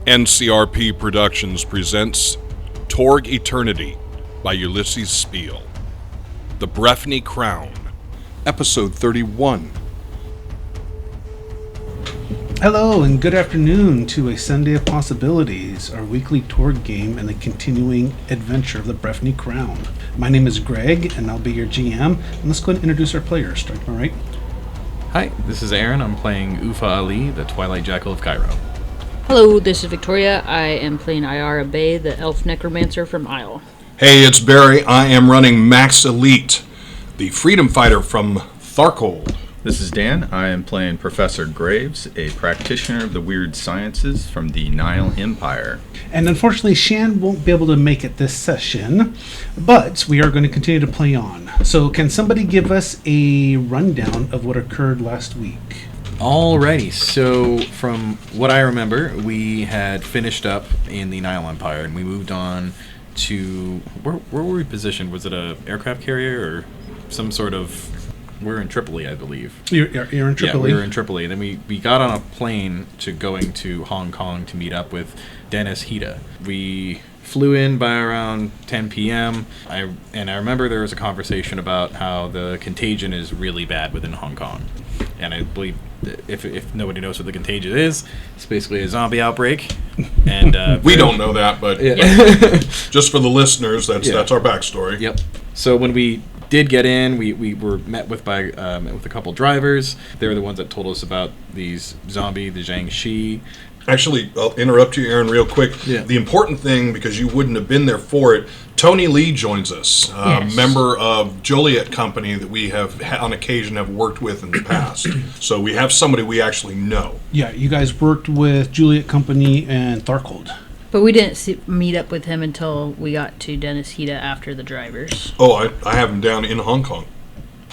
NCRP Productions presents Torg Eternity by Ulisses Spiele. The Breifne Crown, Episode 31. Hello and good afternoon to a Sunday of Possibilities, our weekly Torg game and the continuing adventure of the Breifne Crown. My name is Greg and I'll be your GM, and let's go ahead and introduce our players. Start to my right. Hi, this is Aaron. I'm playing Ufa Ali, the Twilight Jackal of Cairo. Hello, this is Victoria. I am playing Iara Bay, the Elf Necromancer from Isle. Hey, it's Barry. I am running Max Elite, the freedom fighter from Tharkold. This is Dan. I am playing Professor Graves, a practitioner of the weird sciences from the Nile Empire. And unfortunately, Shan won't be able to make it this session, but we are going to continue to play on. So can somebody give us a rundown of what occurred last week? Alrighty, so from what I remember, we had finished up in the Nile Empire and we moved on to... Where were we positioned? Was it a aircraft carrier or some sort of... We're in Tripoli, I believe. You're in Tripoli? Yeah, we were in Tripoli. Then we got on a plane to going to Hong Kong to meet up with Dennis Hida. We flew in by around 10 p.m. I remember there was a conversation about how the contagion is really bad within Hong Kong. And I believe if nobody knows what the contagion is, it's basically a zombie outbreak. And we don't know that, but just for the listeners, that's our backstory. Yep. So when we did get in, we were met with a couple drivers. They were the ones that told us about these zombie, the Jiangxi. Actually, I'll interrupt you, Aaron, real quick. Yeah. The important thing, because you wouldn't have been there for it, Tony Lee joins us, Yes. member of Joliet Company that we have, on occasion, have worked with in the past. So we have somebody we actually know. Yeah, you guys worked with Juliet Company and Tharkold. But we didn't meet up with him until we got to Dennis Hida after the drivers. Oh, I have him down in Hong Kong.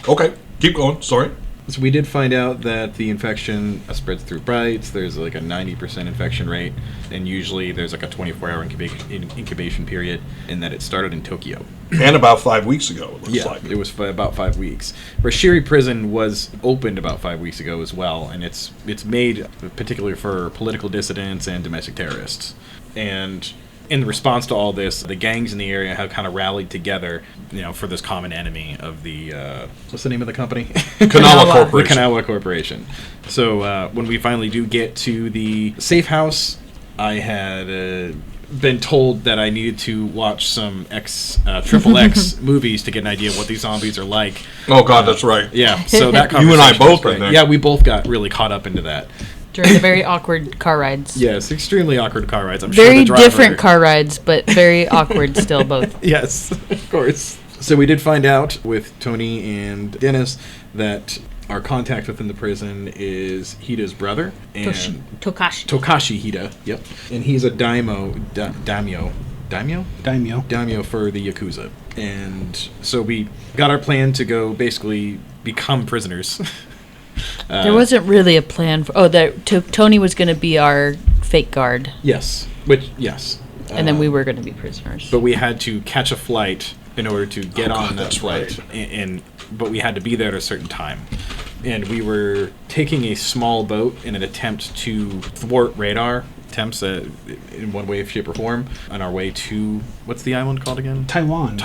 Okay, keep going. Sorry. So we did find out that the infection spreads through bites. There's like a 90% infection rate, and usually there's like a 24-hour incubation period, and that it started in Tokyo. And about 5 weeks ago, it looks like. It was about 5 weeks. Rashiri Prison was opened about 5 weeks ago as well, and it's made particularly for political dissidents and domestic terrorists. And in response to all this, the gangs in the area have kind of rallied together, for this common enemy of the what's the name of the company? Kanawha Corporation. The Kanawha Corporation. So when we finally do get to the safe house, I had been told that I needed to watch some Triple X movies to get an idea of what these zombies are like. Oh God, that's right. Yeah. So that you and I both, I think. Yeah, we both got really caught up into that. During the very awkward car rides. Yes, extremely awkward car rides. I'm Very sure the driver... different car rides, but very awkward still both. Yes, of course. So we did find out with Tony and Dennis that our contact within the prison is Hida's brother. And Tokashi. Tokashi Hida, yep. And he's a daimyo for the Yakuza. And so we got our plan to go basically become prisoners. There wasn't really a plan for... Tony was going to be our fake guard. Yes. And then we were going to be prisoners. But we had to catch a flight in order to get on that flight. Right. But we had to be there at a certain time. And we were taking a small boat in an attempt to thwart radar attempts in one way, shape, or form on our way to... What's the island called again? Taiwan.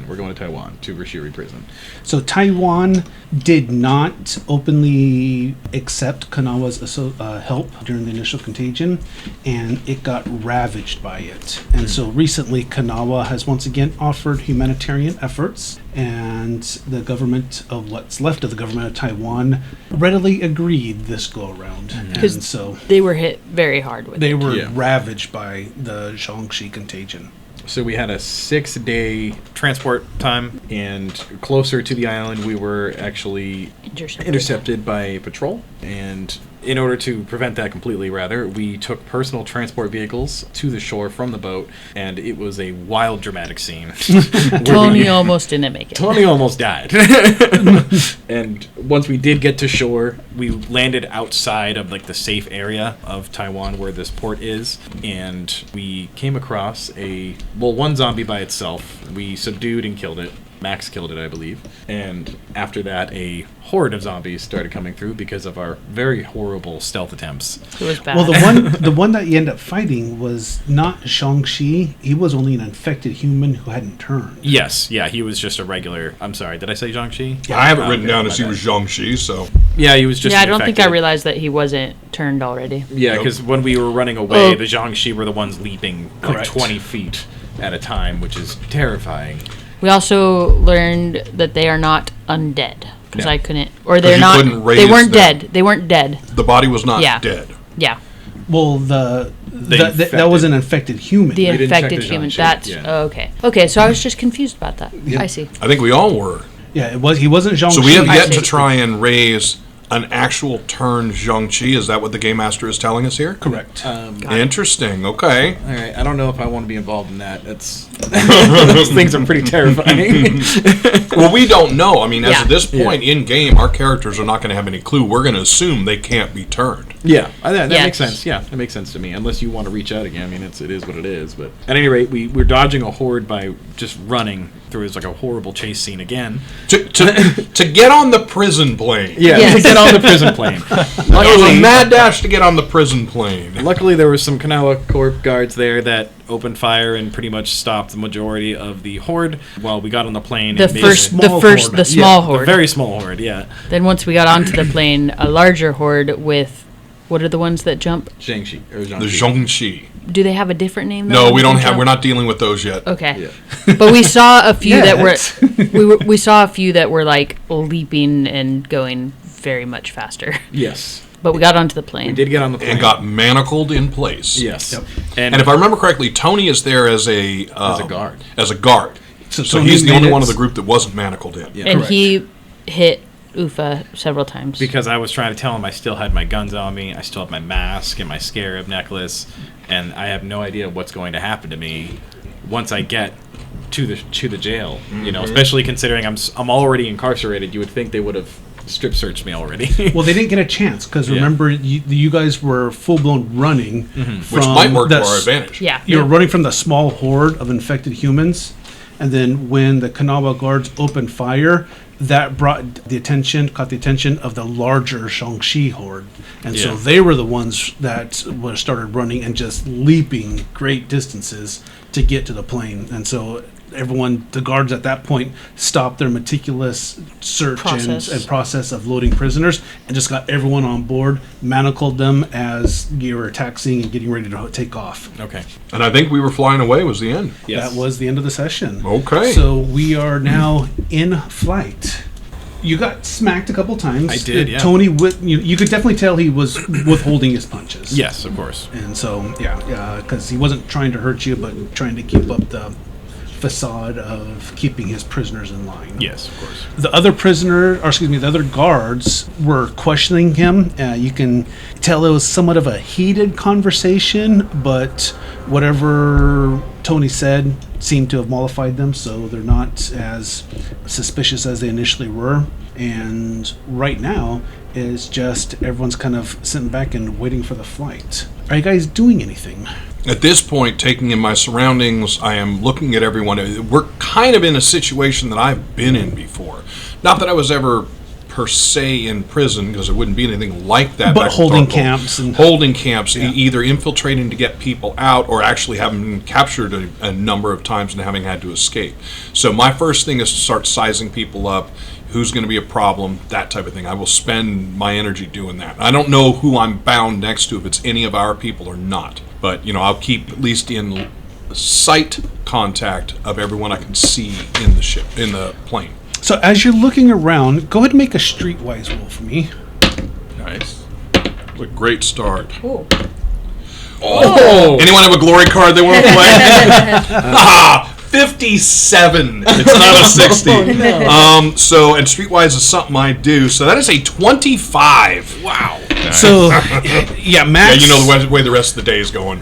We're going to Taiwan, to Rashiri Prison. So Taiwan did not openly accept Kanawha's help during the initial contagion, and it got ravaged by it. And so recently Kanawha has once again offered humanitarian efforts, and the government of what's left of the government of Taiwan readily agreed this go around. And so they were hit very hard with it. They were ravaged by the Jiangxi contagion. So we had a 6-day transport time, and closer to the island we were actually intercepted by a patrol. And in order to prevent that completely, we took personal transport vehicles to the shore from the boat, and it was a wild, dramatic scene. Tony almost didn't make it. Tony almost died. And once we did get to shore, we landed outside of the safe area of Taiwan where this port is, and we came across one zombie by itself. We subdued and killed it. Max killed it, I believe. And after that, a horde of zombies started coming through because of our very horrible stealth attempts. It was bad. Well, the one that you end up fighting was not Shang-Chi. He was only an infected human who hadn't turned. Yes, yeah, he was just a regular... I'm sorry, did I say Zhang-Chi? I have it written Okay, down my as he bad. was Zhang-Chi, so... Yeah, he was just I don't think I infected. realized that he wasn't turned already. Yeah, because when we were running away, Oh. the Zhang-Chi were the ones leaping like Correct. 20 feet at a time, which is terrifying. We also learned that they are not undead because Yeah. I couldn't, or they're you not. couldn't They raise weren't them. dead. They weren't dead. The body was not Yeah. dead. Yeah, Well, that was an infected human. the didn't check infected the human. Zhang-Chi, That's yeah. okay. Okay, so I was just confused about that. Yeah. I see. I think we all were. Yeah, it was. He wasn't Shang-Chi. So we have I yet see. to try and raise an actual turned Zhang-Chi. Is that what the Game Master is telling us here? Correct. Interesting. Okay. All right, I don't know if I want to be involved in that. That's those things are pretty terrifying. Well, we don't know. I mean, as Yeah. of this point in game, our characters are not going to have any clue. We're going to assume they can't be turned. Yeah, that Yes. makes sense. Yeah, that makes sense to me. Unless you want to reach out again. I mean, it is what it is. But at any rate, we're dodging a horde by just running through. It's like a horrible chase scene again. To get on the prison plane. Yeah, Yes. to get on the prison plane. It was a mad dash to get on the prison plane. Luckily, there were some Kanawha Corp guards there that opened fire and pretty much stopped the majority of the horde while we got on the plane. The and made first, it- the small first, horde. the small the horde. very small horde. Yeah, Then once we got onto the plane, a larger horde with, what are the ones that jump? Zhang-Chi or The Zhang-Chi. Zhongxi. Do they have a different name? No, though, we that don't can have. jump? We're not dealing with those yet. Okay, Yeah. but we saw a few that were Yet. we saw a few that were like leaping and going very much faster. Yes, But we got onto the plane. we did get on the plane And got manacled in place. Yes, Yep. and And if I remember correctly, Tony is there as a guard. As a guard. So Tony he's the made only it- one of the group that wasn't manacled in. Yeah. And Correct. he hit Ufa several times. Because I was trying to tell him I still had my guns on me, I still have my mask and my scarab necklace, and I have no idea what's going to happen to me once I get to the jail. You know, especially considering I'm already incarcerated. You would think they would have strip searched me already. Well, they didn't get a chance because Yeah. remember, you guys were full blown running from Which might work to the our advantage. yeah. You were running from the small horde of infected humans, and then when the Kanawha guards opened fire, that caught the attention of the larger Shang-Chi horde, and so Yeah. they were the ones that started running and just leaping great distances to get to the plane, and so the guards at that point stopped their meticulous search and process of loading prisoners and just got everyone on board, manacled them as you were taxiing and getting ready to take off. Okay. And I think we were flying away was the end. Yes. That was the end of the session. Okay. So we are now in flight. You got smacked a couple times. I did, yeah. Tony, you could definitely tell he was withholding his punches. Yes, of course. And so, because he wasn't trying to hurt you, but trying to keep up the facade of keeping his prisoners in line. Yes, of course. The other guards were questioning him. You can tell it was somewhat of a heated conversation, but whatever Tony said seemed to have mollified them, so they're not as suspicious as they initially were. And right now is just everyone's kind of sitting back and waiting for the flight. Are you guys doing anything? At this point, taking in my surroundings, I am looking at everyone. We're kind of in a situation that I've been in before. Not that I was ever per se in prison, because it wouldn't be anything like that. But back in holding Torg. camps and- holding camps, Yeah. either infiltrating to get people out or actually having been captured a number of times and having had to escape. So my first thing is to start sizing people up. Who's going to be a problem, that type of thing. I will spend my energy doing that. I don't know who I'm bound next to, if it's any of our people or not. But, I'll keep at least in sight contact of everyone I can see in the ship, in the plane. So as you're looking around, go ahead and make a streetwise roll for me. Nice. What a great start. Ooh. Oh! Anyone have a glory card they want to play? Ah, 57. It's not a 60. So, and Streetwise is something I do. So that is a 25. Wow. So, yeah, Max. Yeah, you know the way the rest of the day is going.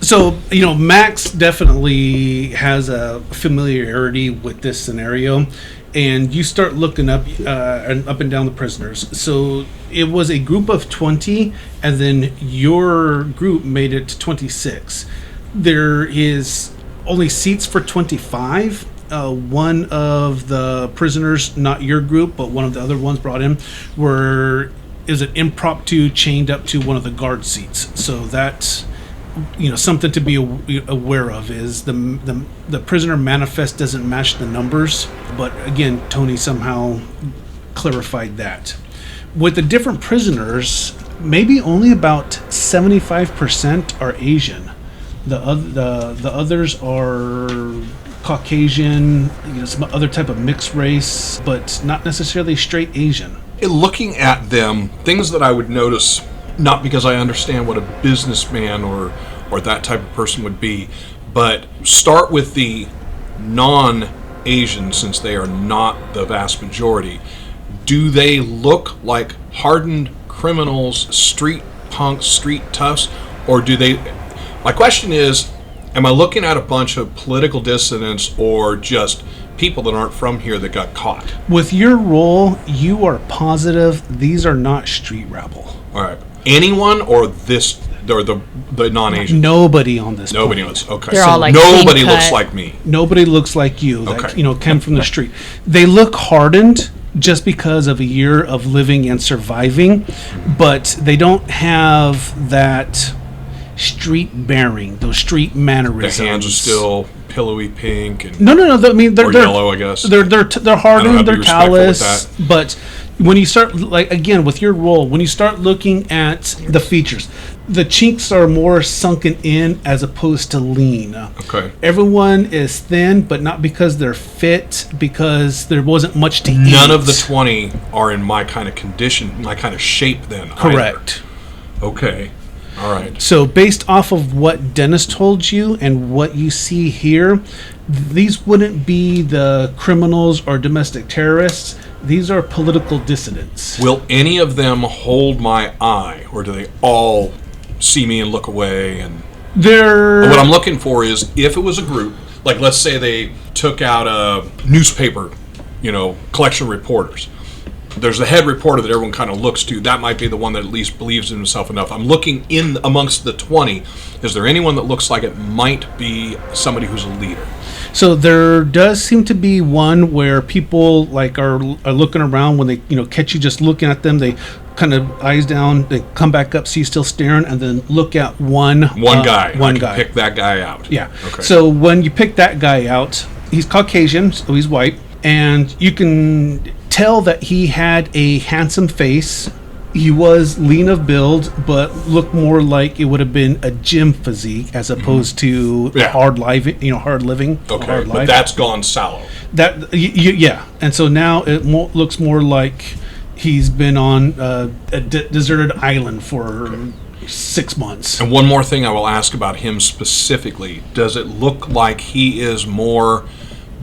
So, Max definitely has a familiarity with this scenario, and you start looking up and down the prisoners. So it was a group of 20, and then your group made it to 26. There is only seats for 25, one of the prisoners, not your group, but one of the other ones brought in, is an impromptu chained up to one of the guard seats. So that's something to be aware of is the prisoner manifest doesn't match the numbers, but again, Tony somehow clarified that. With the different prisoners, maybe only about 75% are Asian. The others are Caucasian, some other type of mixed race, but not necessarily straight Asian. Looking at them, things that I would notice, not because I understand what a businessman or that type of person would be, but start with the non-Asian, since they are not the vast majority. Do they look like hardened criminals, street punks, street toughs, or do they... My question is, am I looking at a bunch of political dissidents or just people that aren't from here that got caught? With your role, you are positive these are not street rabble. All right. Anyone or this, or the non-Asian? Nobody on this Nobody point. else. Okay. They're So all like nobody clean looks cut. like me. Nobody looks like you, that, Okay. came from the street. They look hardened just because of a year of living and surviving, but they don't have that street bearing, those street The mannerisms. hands are still pillowy pink and No. I mean, they're or yellow, I guess. They're I don't have hardened, to they're be respectful with callous, that. but when you start, like, again, with your role, when you start looking at the features, the cheeks are more sunken in as opposed to lean. Okay. Everyone is thin, but not because they're fit, because there wasn't much to eat. None of the 20 are in my kind of condition, my kind of shape then. Correct. Either. Okay. All right. So based off of what Dennis told you and what you see here, these wouldn't be the criminals or domestic terrorists. These are political dissidents. Will any of them hold my eye, or do they all see me and look away? And what I'm looking for is, if it was a group, like let's say they took out a newspaper, collection of reporters. There's a head reporter that everyone kind of looks to. That might be the one that at least believes in himself enough. I'm looking in amongst the 20. Is there anyone that looks like it might be somebody who's a leader? So there does seem to be one where people are looking around when they catch you just looking at them. They kind of eyes down, they come back up, see you still staring, and then look at one guy. One I can guy. pick that guy out. Yeah. Okay. So when you pick that guy out, he's Caucasian, so he's white, and you can tell that he had a handsome face. He was lean of build, but looked more like it would have been a gym physique as opposed to Yeah. hard living. Okay, hard but life. that's gone sallow. Yeah, and so now it looks more like he's been on a deserted island for 6 months. And one more thing I will ask about him specifically. Does it look like he is more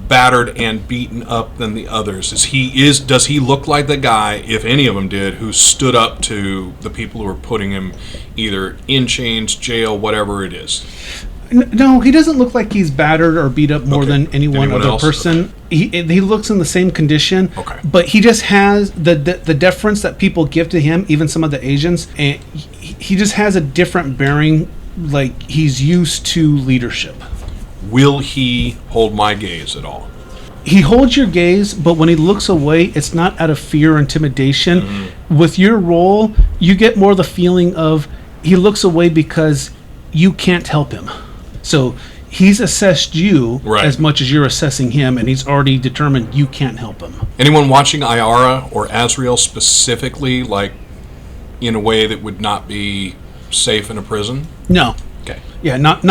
battered and beaten up than the others? Does he look like the guy, if any of them did, who stood up to the people who were putting him either in chains, jail, whatever it is? No, he doesn't look like he's battered or beat up more Okay. than any one Anyone other else? person. He looks in the same condition. Okay. But he just has the deference that people give to him, even some of the Asians, and he just has a different bearing, like he's used to leadership. Will he hold my gaze at all? He holds your gaze, but when he looks away, it's not out of fear or intimidation. Mm-hmm. With your role, you get more the feeling of he looks away because you can't help him. So he's assessed you Right. as much as you're assessing him, and he's already determined you can't help him. Anyone watching Iara or Azrael specifically, like in a way that would not be safe in a prison? No. Okay. Yeah, not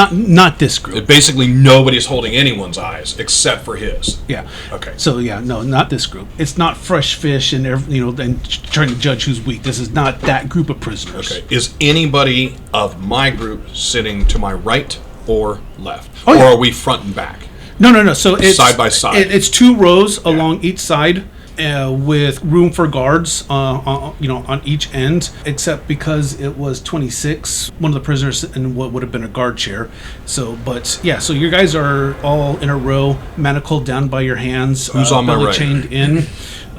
this group. Basically, nobody's holding anyone's eyes except for his. Yeah. Okay. So yeah, no, not this group. It's not fresh fish and and trying to judge who's weak. This is not that group of prisoners. Okay. Is anybody of my group sitting to my right or left? Oh, or yeah. are we front and back? No. So it's Side by side. It's 2 rows along each side, with room for guards, on each end. Except because it was 26, one of the prisoners in what would have been a guard chair. So, but yeah, so your guys are all in a row, manacled down by your hands. Who's on my belly right? chained in.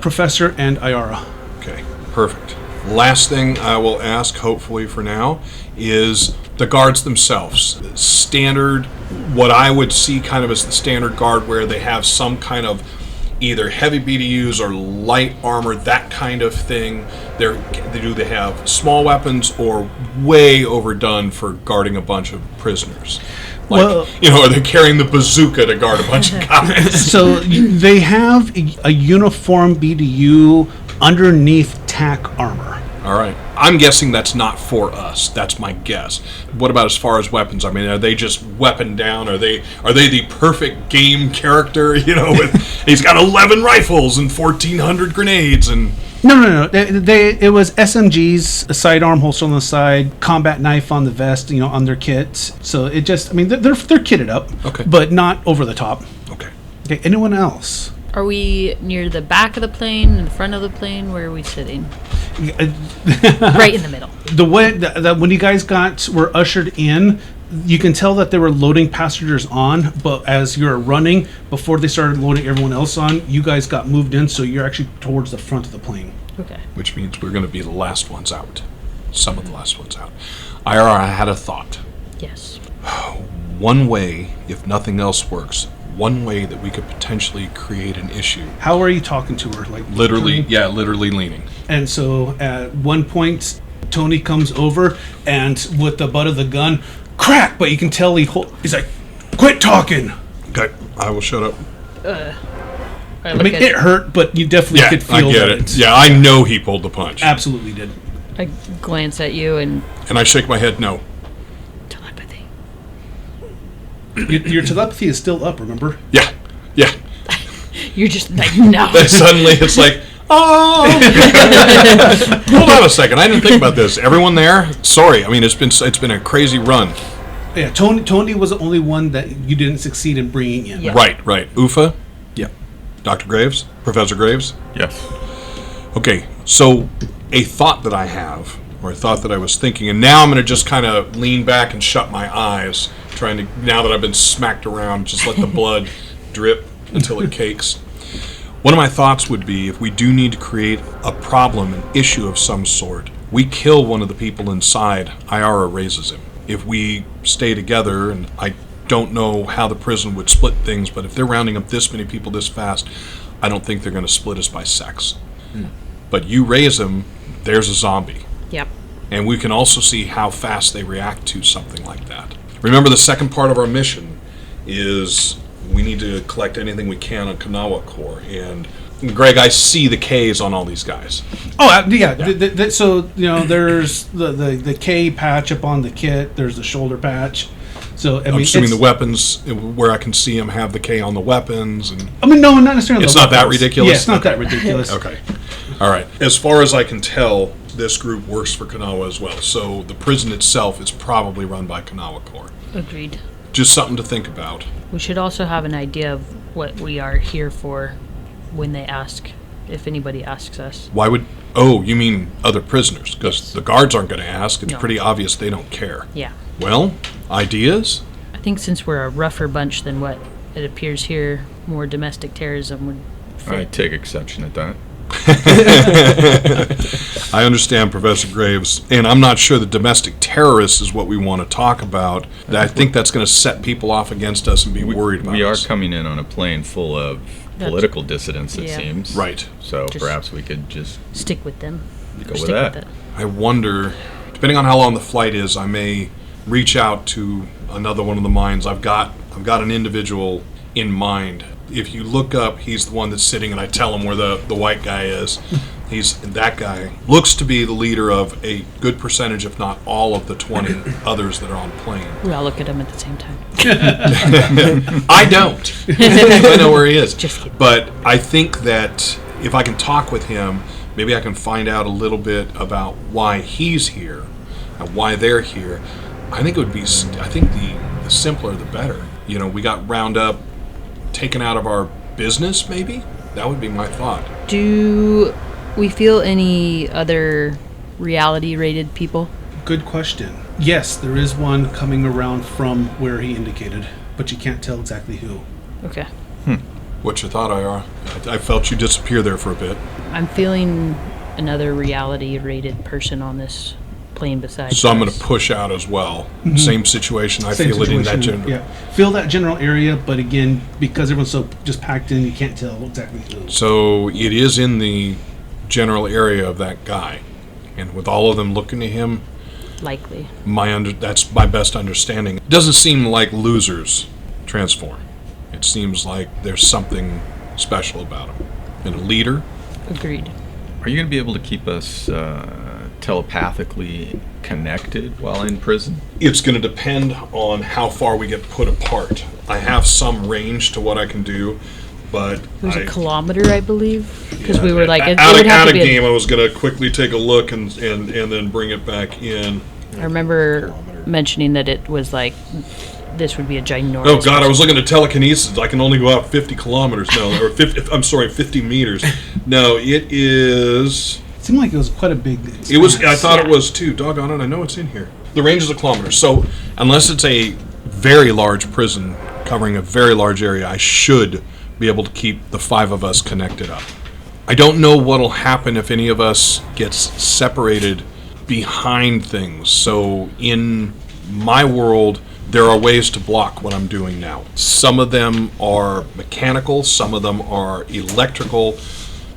Professor and Iara. Okay. Perfect. Last thing I will ask, hopefully for now, is the guards themselves. Standard, what I would see kind of as the standard guard, where they have some kind of either heavy BDUs or light armor, that kind of thing. They have small weapons or way overdone for guarding a bunch of prisoners? Like, are they carrying the bazooka to guard a bunch of guys? So they have a uniform BDU underneath tack armor. All right. I'm guessing that's not for us. That's my guess. What about as far as weapons? I mean, are they just weapon down? Are they the perfect game character? He's got 11 rifles and 1,400 grenades and. No. It was SMGs, a sidearm holster on the side, combat knife on the vest, on their kit. So it just, they're kitted up, okay, but not over the top. Okay. Okay. Anyone else? Are we near the back of the plane, in the front of the plane? Where are we sitting? Right in the middle. The way that when you guys were ushered in, you can tell that they were loading passengers on, but as you're running, before they started loading everyone else on, you guys got moved in, so you're actually towards the front of the plane. Okay. Which means we're going to be the last ones out. Some of the last ones out. Iara, I had a thought. Yes. One way, if nothing else works, one way that we could potentially create an issue. How are you talking to her? Like literally, turning? yeah, literally leaning. And so at one point, Tony comes over and with the butt of the gun, crack! But you can tell he's like, quit talking! Okay, I will shut up. It hurt, but you definitely could feel I get it. Yeah, I know he pulled the punch. Absolutely did. I glance at you and I shake my head no. Telepathy. Your telepathy is still up, remember? Yeah. You're just like, no. Then suddenly it's like, oh! Hold on a second, I didn't think about this. Everyone there? Sorry, it's been a crazy run. Yeah, Tony was the only one that you didn't succeed in bringing in. Yeah. Right. Ufa? Yeah. Dr. Graves? Professor Graves? Yes. Okay, so a thought that I have, or a thought that I was thinking, and now I'm going to just kind of lean back and shut my eyes, trying to, now that I've been smacked around, just let the blood drip until it cakes. One of my thoughts would be, if we do need to create a problem, an issue of some sort, we kill one of the people inside, Iara raises him. If we stay together, and I don't know how the prison would split things, but if they're rounding up this many people this fast, I don't think they're going to split us by sex. But you raise them, there's a zombie. Yep. And we can also see how fast they react to something like that. Remember, the second part of our mission is we need to collect anything we can on Kanawha Corps. And Greg, I see the Ks on all these guys. Oh, yeah. So, there's the K patch up on the kit. There's the shoulder patch. So, I'm assuming the weapons, where I can see them, have the K on the weapons. And no, not necessarily. It's not that ridiculous? Yeah, it's not that ridiculous. Okay. All right. As far as I can tell, this group works for Kanawha as well. So the prison itself is probably run by Kanawha Corps. Agreed. Just something to think about. We should also have an idea of what we are here for when they ask, if anybody asks us. Why would... Oh, you mean other prisoners? Because the guards aren't going to ask. It's No. pretty obvious they don't care. Yeah. Well, ideas? I think since we're a rougher bunch than what it appears here, more domestic terrorism would fit. I take exception at that. I understand, Professor Graves, and I'm not sure that domestic terrorists is what we want to talk about. I think that's going to set people off against us and be worried about We are us. coming in on a plane full of political dissidents, it Yeah. seems. Right. So Just perhaps we could just Stick with them. go Or with stick that. with it. I wonder, depending on how long the flight is, I may reach out to another one of the mines. I've got an individual in mind. If you look up, he's the one that's sitting, and I tell him where the white guy is. That guy looks to be the leader of a good percentage, if not all, of the 20 others that are on the plane. We all look at him at the same time. I don't. I know where he is. Just kidding. But I think that if I can talk with him, maybe I can find out a little bit about why he's here and why they're here. I think it would be. I think the simpler the better. We got round up, taken out of our business. Maybe that would be my thought. Do we feel any other reality-rated people? Good question. Yes, there is one coming around from where he indicated, but you can't tell exactly who. Okay. What's your thought, Iara? I felt you disappear there for a bit. I'm feeling another reality-rated person on this plane besides So I'm going us. to push out as well. Same situation. I Same feel it in that situation, general. Yeah, feel that general area, but again, because everyone's so just packed in, you can't tell exactly who. So it is in the general area of that guy, and with all of them looking to him, Likely. that's my best understanding. It doesn't seem like losers transform. It seems like there's something special about them. And a leader. Agreed. Are you going to be able to keep us telepathically connected while in prison? It's going to depend on how far we get put apart. I have some range to what I can do, but It was a kilometer, I believe, because we were like, it out would have of to be. game. I was going to quickly take a look and then bring it back in. I remember mentioning that it was like this would be a ginormous. Oh God, I was looking at telekinesis. I can only go out 50 kilometers now, or 50. I'm sorry, 50 meters. No, it is. It seemed like it was quite a big. It was. I thought it Yeah. was too. Doggone it! I know it's in here. The range is a kilometer. So unless it's a very large prison covering a very large area, I should be able to keep the 5 of us connected up. I don't know what'll happen if any of us gets separated behind things. So in my world, there are ways to block what I'm doing now. Some of them are mechanical, some of them are electrical,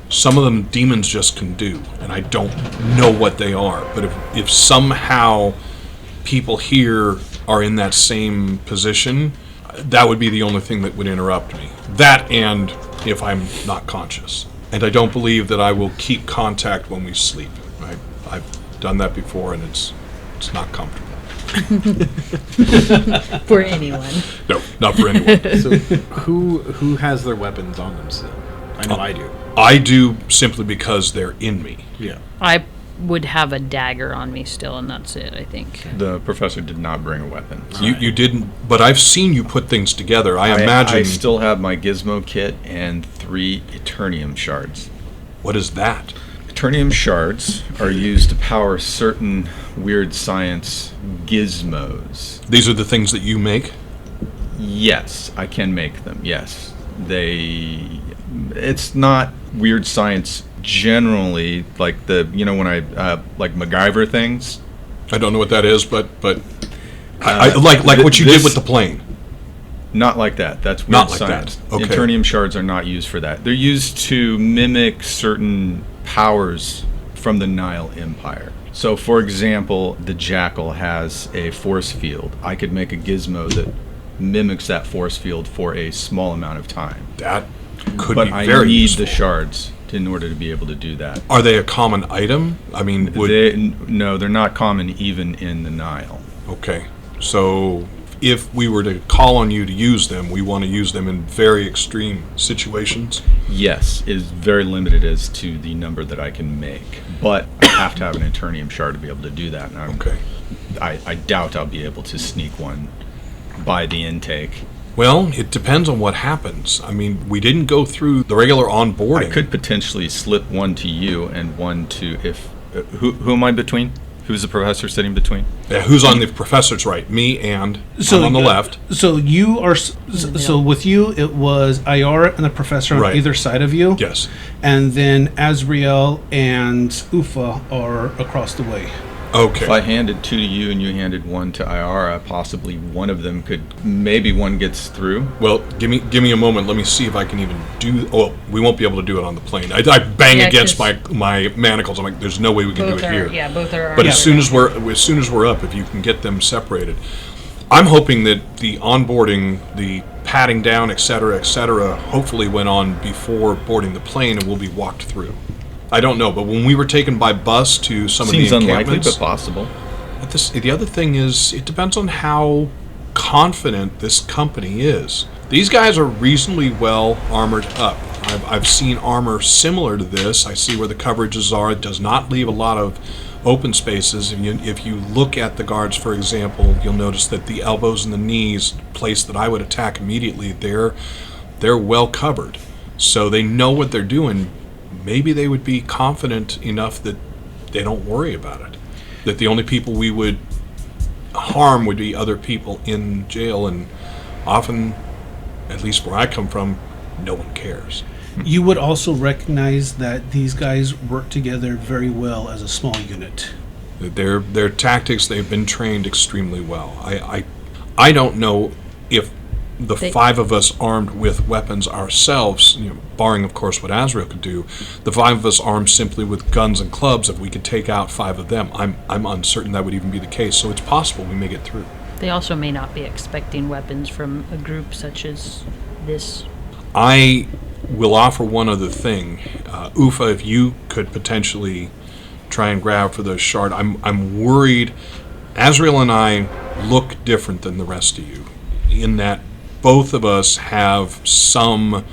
some of them demons just can do, and I don't know what they are. But if somehow people here are in that same position, that would be the only thing that would interrupt me. That, and if I'm not conscious. And I don't believe that I will keep contact when we sleep. I've done that before, and it's not comfortable. For anyone. No, not for anyone. So who has their weapons on them still? I know I do. I do simply because they're in me. Yeah. I would have a dagger on me still, and that's it, I think. The professor did not bring a weapon. You didn't, but I've seen you put things together. I imagine. I still have my gizmo kit and 3 Eternium shards. What is that? Eternium shards are used to power certain weird science gizmos. These are the things that you make? Yes, I can make them. Yes. It's not weird science generally, like when I like MacGyver things. I don't know what that is, but I like what you did with the plane. Not like that. That's weird Not like science. that. Okay. Eternium shards are not used for that. They're used to mimic certain powers from the Nile Empire. So, for example, the Jackal has a force field. I could make a gizmo that mimics that force field for a small amount of time. That could But be I very need useful. the shards in order to be able to do that. Are they a common item? I mean, No, they're not common even in the Nile. okay. So if we were to call on you to use them, we want to use them in very extreme situations. Yes, it is very limited as to the number that I can make. But I have to have an Eternium shard to be able to do that. And Okay. I doubt I'll be able to sneak one by the intake. Well, it depends on what happens. I mean, we didn't go through the regular onboarding. I could potentially slip one to you and one to who am I between? Who's the professor sitting between? Yeah, who's on the professor's right? Me and I'm on the left. So you are. So with you, it was Iara and the professor on Right. either side of you. Yes. And then Azrael and Ufa are across the way. Okay. If I handed 2 to you and you handed 1 to Iara, possibly one of them maybe one gets through. Well, give me a moment. Let me see if I can even do. Well, we won't be able to do it on the plane. I bang Yeah, against 'cause my manacles. I'm like, there's no way we can do it here. Yeah, both are. But as soon as we're up, if you can get them separated, I'm hoping that the onboarding, the patting down, et cetera, hopefully went on before boarding the plane and will be walked through. I don't know, but when we were taken by bus to some Seems of the unlikely, encampments, but possible. but the other thing is, it depends on how confident this company is. These guys are reasonably well armored up. I've seen armor similar to this. I see where the coverages are. It does not leave a lot of open spaces. If you look at the guards, for example, you'll notice that the elbows and the knees, place that I would attack immediately, they're well covered. So they know what they're doing. Maybe they would be confident enough that they don't worry about it. That the only people we would harm would be other people in jail, and often, at least where I come from, no one cares. You would also recognize that these guys work together very well as a small unit. Their tactics, they've been trained extremely well. I don't know if the five of us armed with weapons ourselves, barring of course what Azrael could do, the five of us armed simply with guns and clubs, if we could take out five of them, I'm uncertain that would even be the case. So it's possible we may get through. They also may not be expecting weapons from a group such as this. I will offer one other thing. Ufa, if you could potentially try and grab for the shard, I'm worried. Azrael and I look different than the rest of you in that both of us have some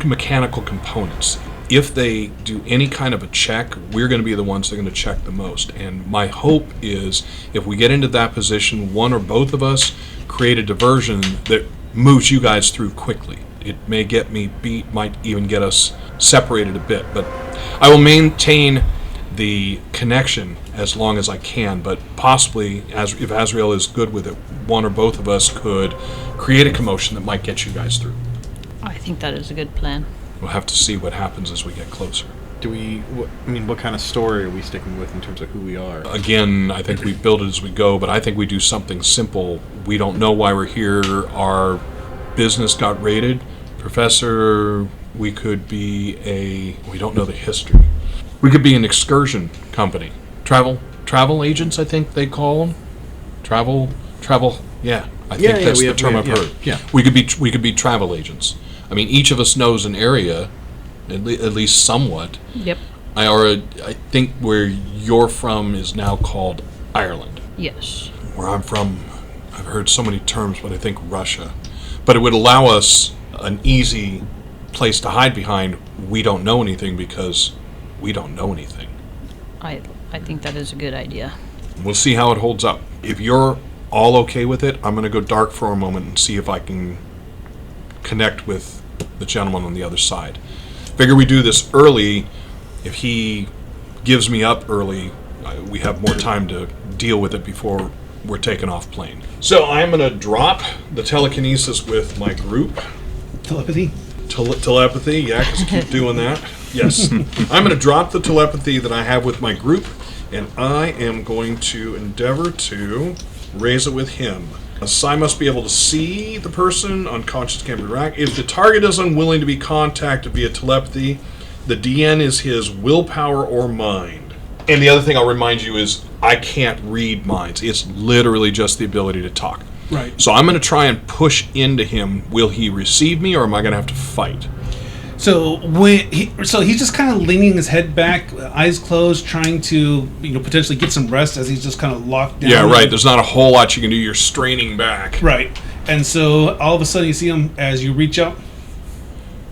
mechanical components. If they do any kind of a check, we're going to be the ones that are going to check the most. And my hope is if we get into that position, one or both of us create a diversion that moves you guys through quickly. It may get me beat, might even get us separated a bit, but I will maintain the connection as long as I can, but possibly, if Azrael is good with it, one or both of us could create a commotion that might get you guys through. I think that is a good plan. We'll have to see what happens as we get closer. What kind of story are we sticking with in terms of who we are? Again, I think we build it as we go, but I think we do something simple. We don't know why we're here. Our business got raided. Professor, we could be we don't know the history. We could be an excursion company. Travel agents, I think they call them. Travel, yeah. I think that's the term I've heard. Yeah. We could be travel agents. I mean, each of us knows an area, at least somewhat. Yep. I think where you're from is now called Ireland. Yes. Where I'm from, I've heard so many terms, but I think Russia. But it would allow us an easy place to hide behind. We don't know anything because we don't know anything. I think that is a good idea. We'll see how it holds up. If you're all okay with it, I'm going to go dark for a moment and see if I can connect with the gentleman on the other side. Figure we do this early. If he gives me up early, we have more time to deal with it before we're taken off plane. So I'm going to drop the telekinesis with my group. Telepathy? Telepathy, yeah, because I keep doing that. Yes. I'm going to drop the telepathy that I have with my group, and I am going to endeavor to raise it with him. Psi must be able to see the person. Unconscious can be racked. If the target is unwilling to be contacted via telepathy, the DN is his willpower or mind. And the other thing I'll remind you is I can't read minds. It's literally just the ability to talk. Right. So I'm going to try and push into him. Will he receive me, or am I going to have to fight? So he's just kind of leaning his head back, eyes closed, trying to potentially get some rest as he's just kind of locked down. Yeah, right. There's not a whole lot you can do. You're straining back. Right. And so all of a sudden you see him as you reach up.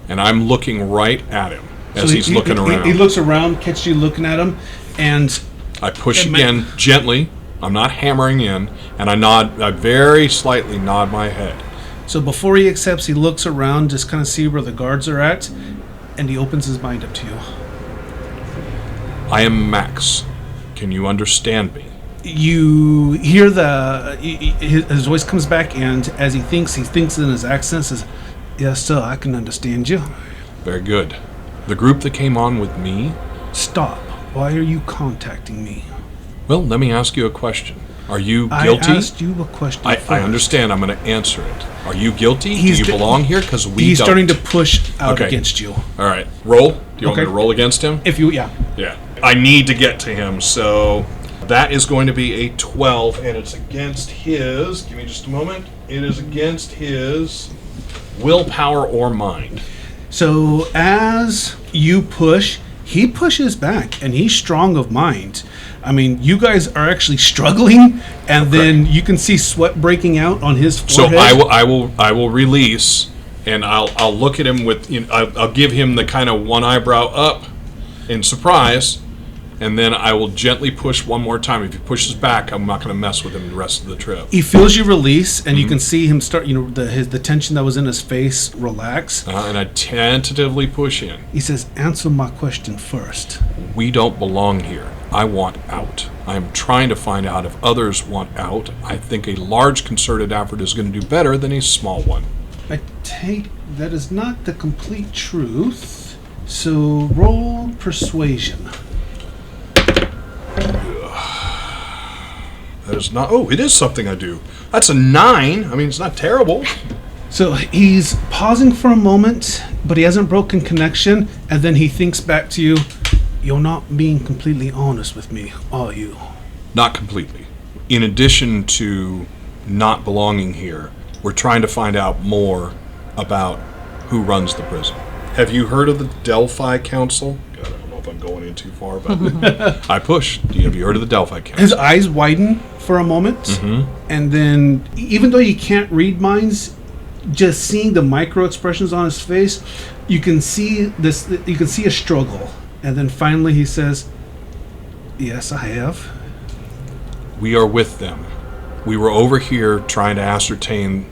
And I'm looking right at him as So he's looking around. He looks around, catches you looking at him, and I push again gently. I'm not hammering in, and I very slightly nod my head. so before he accepts, he looks around, just kind of see where the guards are at, and he opens his mind up to you. I am Max. Can you understand me? You hear his voice comes back, and as he thinks in his accent, says, "Yes, sir, I can understand you." Very good. The group that came on with me? Stop. Why are you contacting me? Well, let me ask you a question. Are you guilty? I asked you a question I first. understand. I'm going to answer it. Are you guilty? He's Do you belong here? Because He's starting to push out against you. All right. Roll. Do you want me Okay. to roll against him? Yeah. Yeah. I need to get to him, so that is going to be a 12, and it's against his... Give me just a moment. It is against his willpower or mind. So as you push, he pushes back, and he's strong of mind. I mean, you guys are actually struggling, and then you can see sweat breaking out on his So forehead. I will release, and I'll look at him with... I'll give him the kind of one eyebrow up in surprise, and then I will gently push one more time. If he pushes back, I'm not going to mess with him the rest of the trip. He feels you release, and you can see him start. The tension that was in his face relax. And I tentatively push in. He says, "Answer my question first." We don't belong here. I want out. I'm trying to find out if others want out. I think a large concerted effort is going to do better than a small one. I take that is not the complete truth. So roll persuasion. That is not. Oh, it is something I do. That's a 9. I mean, it's not terrible. So he's pausing for a moment, but he hasn't broken connection, and then he thinks back to you. You're not being completely honest with me, are you? Not completely. In addition to not belonging here, we're trying to find out more about who runs the prison. Have you heard of the Delphi Council? God, I don't know if I'm going in too far, but I pushed. Have you heard of the Delphi Council? His eyes widen for a moment, and then, even though you can't read minds, just seeing the micro expressions on his face, you can see this. You can see a struggle, and then finally he says, "Yes, I have." We are with them. We were over here trying to ascertain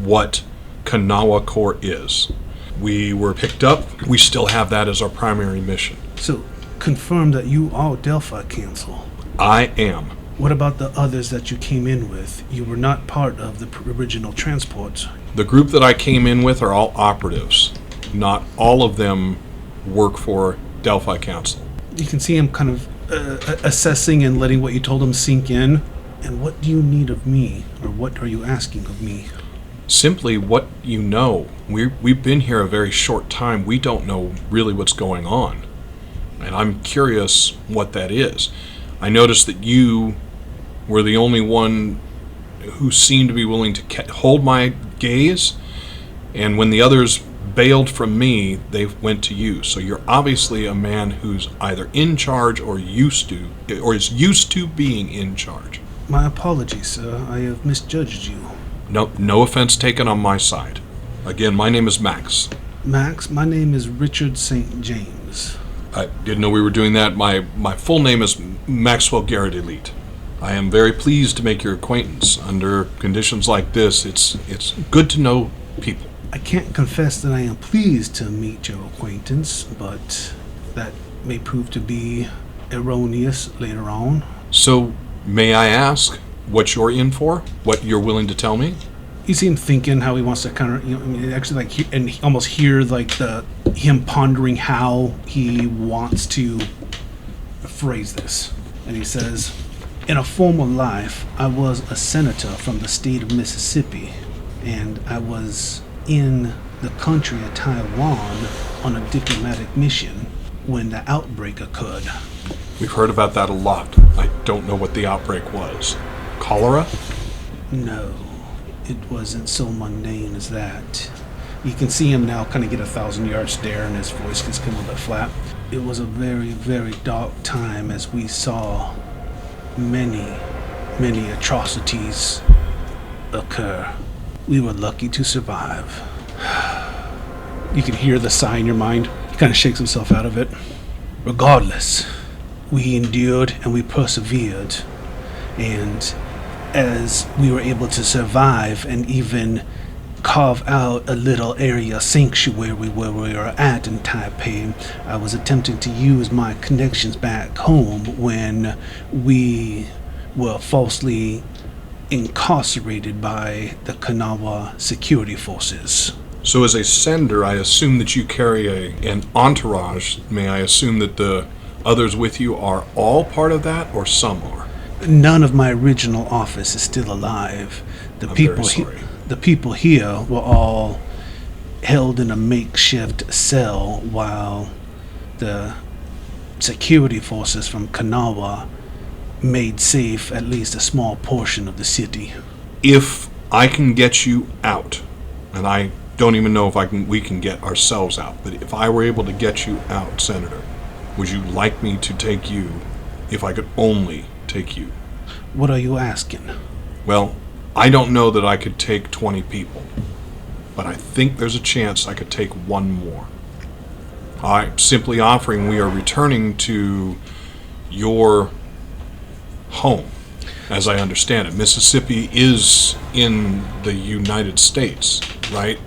what Kanawa Court is. We were picked up. We still have that as our primary mission. So, confirm that you are Delphi Council. I am. What about the others that you came in with? You were not part of the original transport. The group that I came in with are all operatives. Not all of them work for Delphi Council. You can see him kind of assessing and letting what you told him sink in. And what do you need of me? Or what are you asking of me? Simply what you know. We've been here a very short time. We don't know really what's going on. And I'm curious what that is. I noticed that you were the only one who seemed to be willing to hold my gaze. And when the others bailed from me, they went to you. So you're obviously a man who's either in charge or is used to being in charge. My apologies, sir. I have misjudged you. No offense taken on my side. Again, my name is Max. Max, my name is Richard St. James. I didn't know we were doing that. My full name is Maxwell Garrett Elite. I am very pleased to make your acquaintance. Under conditions like this, it's good to know people. I can't confess that I am pleased to meet your acquaintance, but that may prove to be erroneous later on. So, may I ask what you're in for? What you're willing to tell me? You see him thinking how he wants to kind of, actually, and almost hear him pondering how he wants to phrase this. And he says, "In a former life, I was a senator from the state of Mississippi, and I was in the country of Taiwan on a diplomatic mission when the outbreak occurred." We've heard about that a lot. I don't know what the outbreak was. Cholera? No, it wasn't so mundane as that. You can see him now kind of get a 1,000-yard stare, and his voice gets kind of a bit flat. It was a very, very dark time as we saw many, many atrocities occur. We were lucky to survive. You can hear the sigh in your mind. He kind of shakes himself out of it. Regardless, we endured and we persevered. And as we were able to survive and even carve out a little area sanctuary where we were at in Taipei, I was attempting to use my connections back home when we were falsely incarcerated by the Kanawa security forces. So as a sender, I assume that you carry an entourage. May I assume that the others with you are all part of that, or some are? None of my original office is still alive. The people here were all held in a makeshift cell while the security forces from Kanawa made safe at least a small portion of the city. If I can get you out, and I don't even know if we can get ourselves out, but if I were able to get you out, Senator, would you like me to take you if I could only take you? What are you asking? Well, I don't know that I could take 20 people, but I think there's a chance I could take one more. I'm simply offering we are returning to your home, as I understand it. Mississippi is in the United States, right?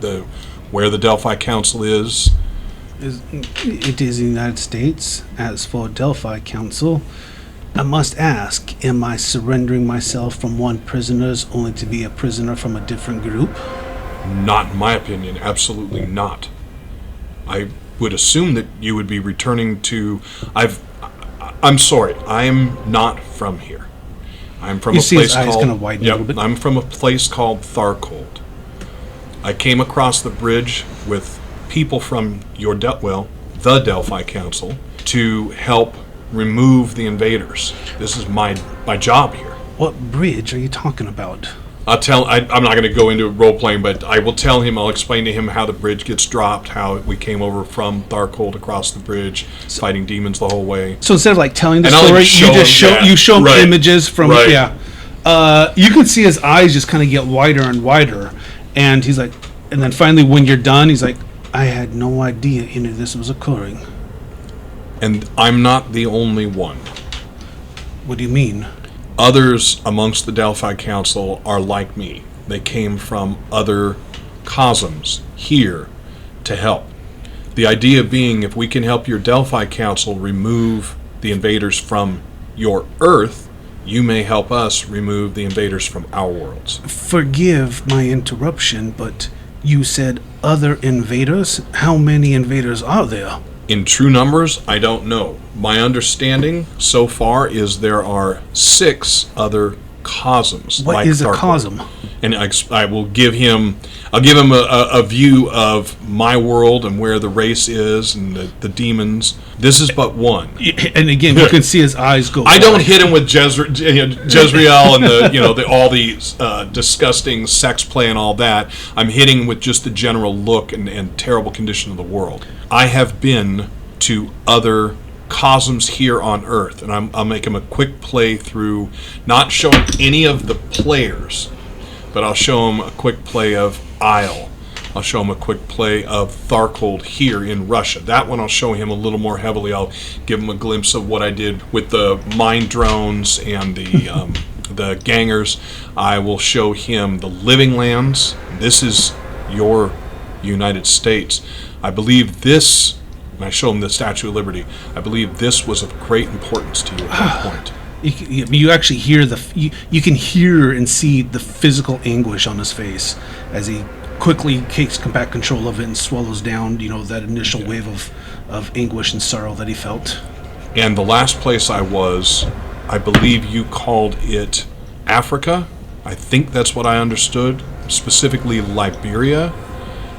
Where the Delphi Council is. It is the United States. As for Delphi Council, I must ask, am I surrendering myself from one prisoner only to be a prisoner from a different group? Not in my opinion, absolutely not. I would assume that you would be returning to... I'm sorry, I'm not from here. I'm from You a see place his eyes called... kinda widen a little bit. I'm from a place called Tharcold. I came across the bridge with people from the Delphi Council to help remove the invaders. This is my job here. What bridge are you talking about? I'm not going to go into role-playing, but I will tell him, I'll explain to him how the bridge gets dropped, how we came over from Tharcold across the bridge, fighting demons the whole way. So instead of like telling the And I'll story, show you show him right, images from right. You can see his eyes just kind of get wider and wider, and he's like, and then finally when you're done, he's like, I had no idea any of this was occurring. And I'm not the only one. What do you mean? Others amongst the Delphi Council are like me. They came from other cosms here to help. The idea being, if we can help your Delphi Council remove the invaders from your Earth, you may help us remove the invaders from our worlds. Forgive my interruption, but you said other invaders? How many invaders are there? In true numbers, I don't know. My understanding so far is there are 6 other cosms. What is a cosm? And I will give him, I'll give him a view of my world and where the race is and the demons. This is but one. And again, you can see his eyes go. I don't hit him with Jezreel and all the disgusting sex play and all that. I'm hitting with just the general look and terrible condition of the world. I have been to other cosms here on Earth, and I'll make him a quick play through, not showing any of the players, but I'll show him a quick play of Isle. I'll show him a quick play of Tharcold here in Russia. That one I'll show him a little more heavily. I'll give him a glimpse of what I did with the mine drones and the gangers. I will show him the living lands. This is your United States. I believe this, and I show him the Statue of Liberty, I believe this was of great importance to you at that point. You actually hear you can hear and see the physical anguish on his face as he quickly takes back control of it and swallows down, that initial wave of anguish and sorrow that he felt. And the last place I was, I believe you called it Africa. I think that's what I understood, specifically Liberia.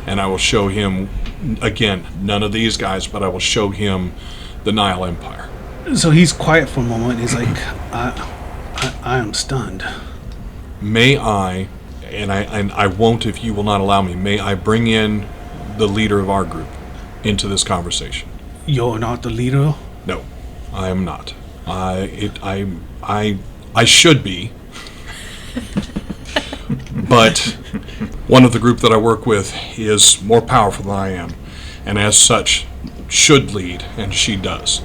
And I will show him, again, none of these guys, but I will show him the Nile Empire. So he's quiet for a moment. He's like, I am stunned. May I, and I won't if you will not allow me, may I bring in the leader of our group into this conversation? You're not the leader? No, I am not. I should be. But one of the group that I work with is more powerful than I am, and as such should lead, and she does.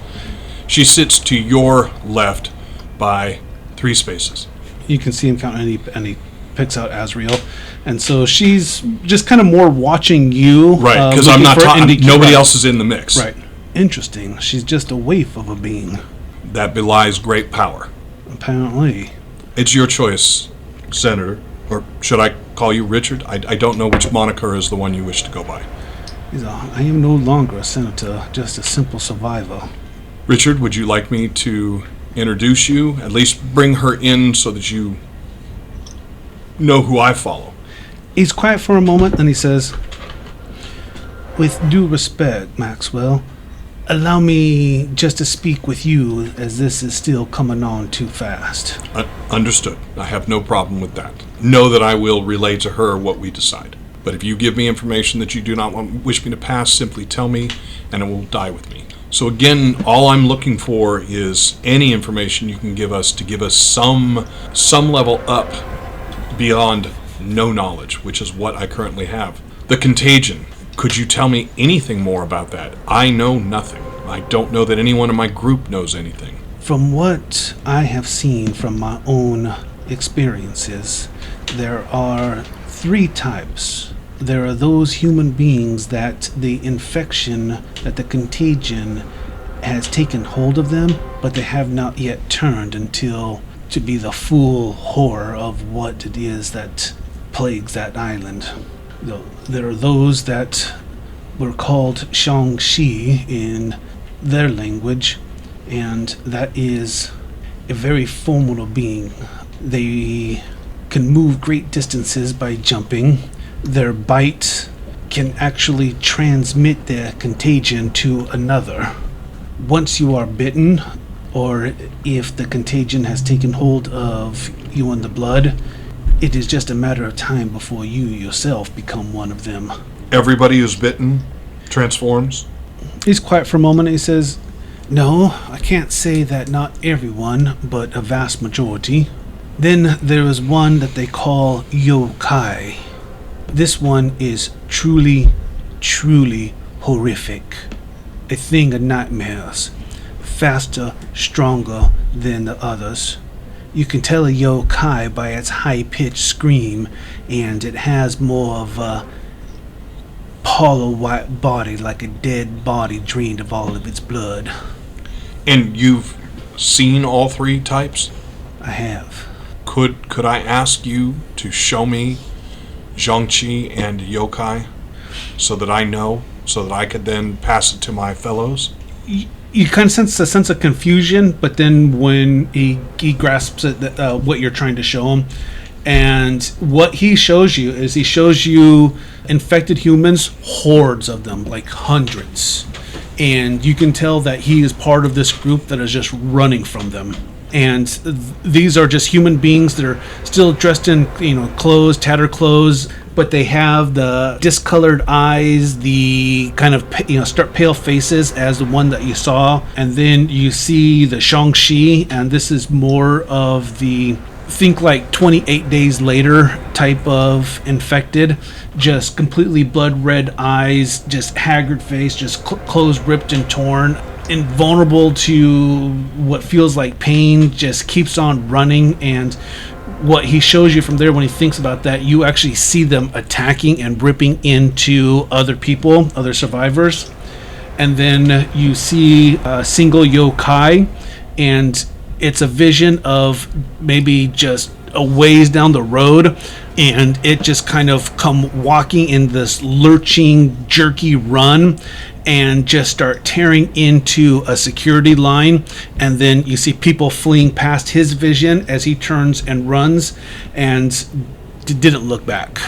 She sits to your left by 3 spaces. You can see him count, and he picks out Azrael, and so she's just kind of more watching you. Right, because I'm not talking. Nobody else is in the mix. Right. Interesting. She's just a waif of a being. That belies great power. Apparently. It's your choice, Senator. Or should I call you Richard? I don't know which moniker is the one you wish to go by. I am no longer a senator, just a simple survivor. Richard, would you like me to introduce you? At least bring her in so that you know who I follow. He's quiet for a moment, then he says, with due respect, Maxwell, allow me just to speak with you, as this is still coming on too fast. Understood. I have no problem with that. Know that I will relay to her what we decide. But if you give me information that you do not wish me to pass, simply tell me, and it will die with me. So again, all I'm looking for is any information you can give us to give us some level up beyond no knowledge, which is what I currently have. The contagion. Could you tell me anything more about that? I know nothing. I don't know that anyone in my group knows anything. From what I have seen from my own experiences, there are 3 types. There are those human beings that the infection, that the contagion has taken hold of them, but they have not yet turned until to be the full horror of what it is that plagues that island. There are those that were called Shang-Chi in their language, and that is a very formidable being. They can move great distances by jumping. Their bite can actually transmit their contagion to another. Once you are bitten, or if the contagion has taken hold of you in the blood, it is just a matter of time before you yourself become one of them. Everybody who's bitten transforms? He's quiet for a moment and he says, "No, I can't say that not everyone, but a vast majority. Then there is one that they call yokai. This one is truly, truly horrific. A thing of nightmares. Faster, stronger than the others. You can tell a yokai by its high-pitched scream, and it has more of a hollow white body, like a dead body drained of all of its blood." And you've seen all three types? I have. Could I ask you to show me Zhongqi and yokai so that I know, so that I could then pass it to my fellows? You kind of sense a sense of confusion, but then when he grasps it, what you're trying to show him, and what he shows you is he shows you infected humans, hordes of them, like hundreds, and you can tell that he is part of this group that is just running from them. And these are just human beings that are still dressed in, clothes, tattered clothes, but they have the discolored eyes, the kind of, stark pale faces as the one that you saw. And then you see the Shang-Chi, and this is more of the, think like 28 days later type of infected, just completely blood red eyes, just haggard face, just clothes ripped and torn, invulnerable to what feels like pain, just keeps on running. And what he shows you from there, when he thinks about that, you actually see them attacking and ripping into other people, other survivors. And then you see a single yokai, and it's a vision of maybe just a ways down the road, and it just kind of come walking in this lurching, jerky run, and just start tearing into a security line. And then you see people fleeing past his vision as he turns and runs, and didn't look back.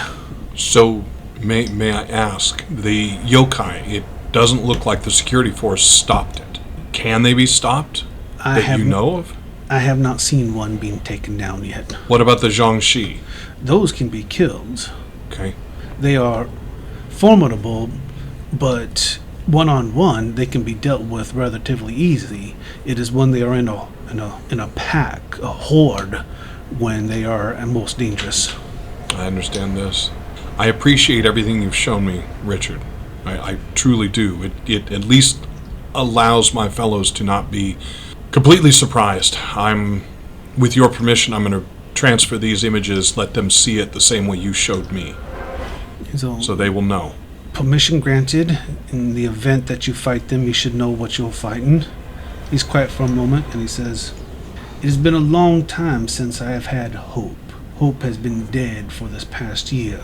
So, may I ask, the yokai, it doesn't look like the security force stopped it. Can they be stopped that you know of? I have not seen one being taken down yet. What about the Zhangxi? Those can be killed. Okay. They are formidable, but one-on-one they can be dealt with relatively easily. It is when they are in a pack, a horde, when they are most dangerous. I understand this. I appreciate everything you've shown me, Richard. I truly do. It at least allows my fellows to not be completely surprised. With your permission, I'm going to transfer these images, let them see it the same way you showed me. So they will know. Permission granted. In the event that you fight them, you should know what you're fighting. He's quiet for a moment, and he says, "It has been a long time since I have had hope. Hope has been dead for this past year.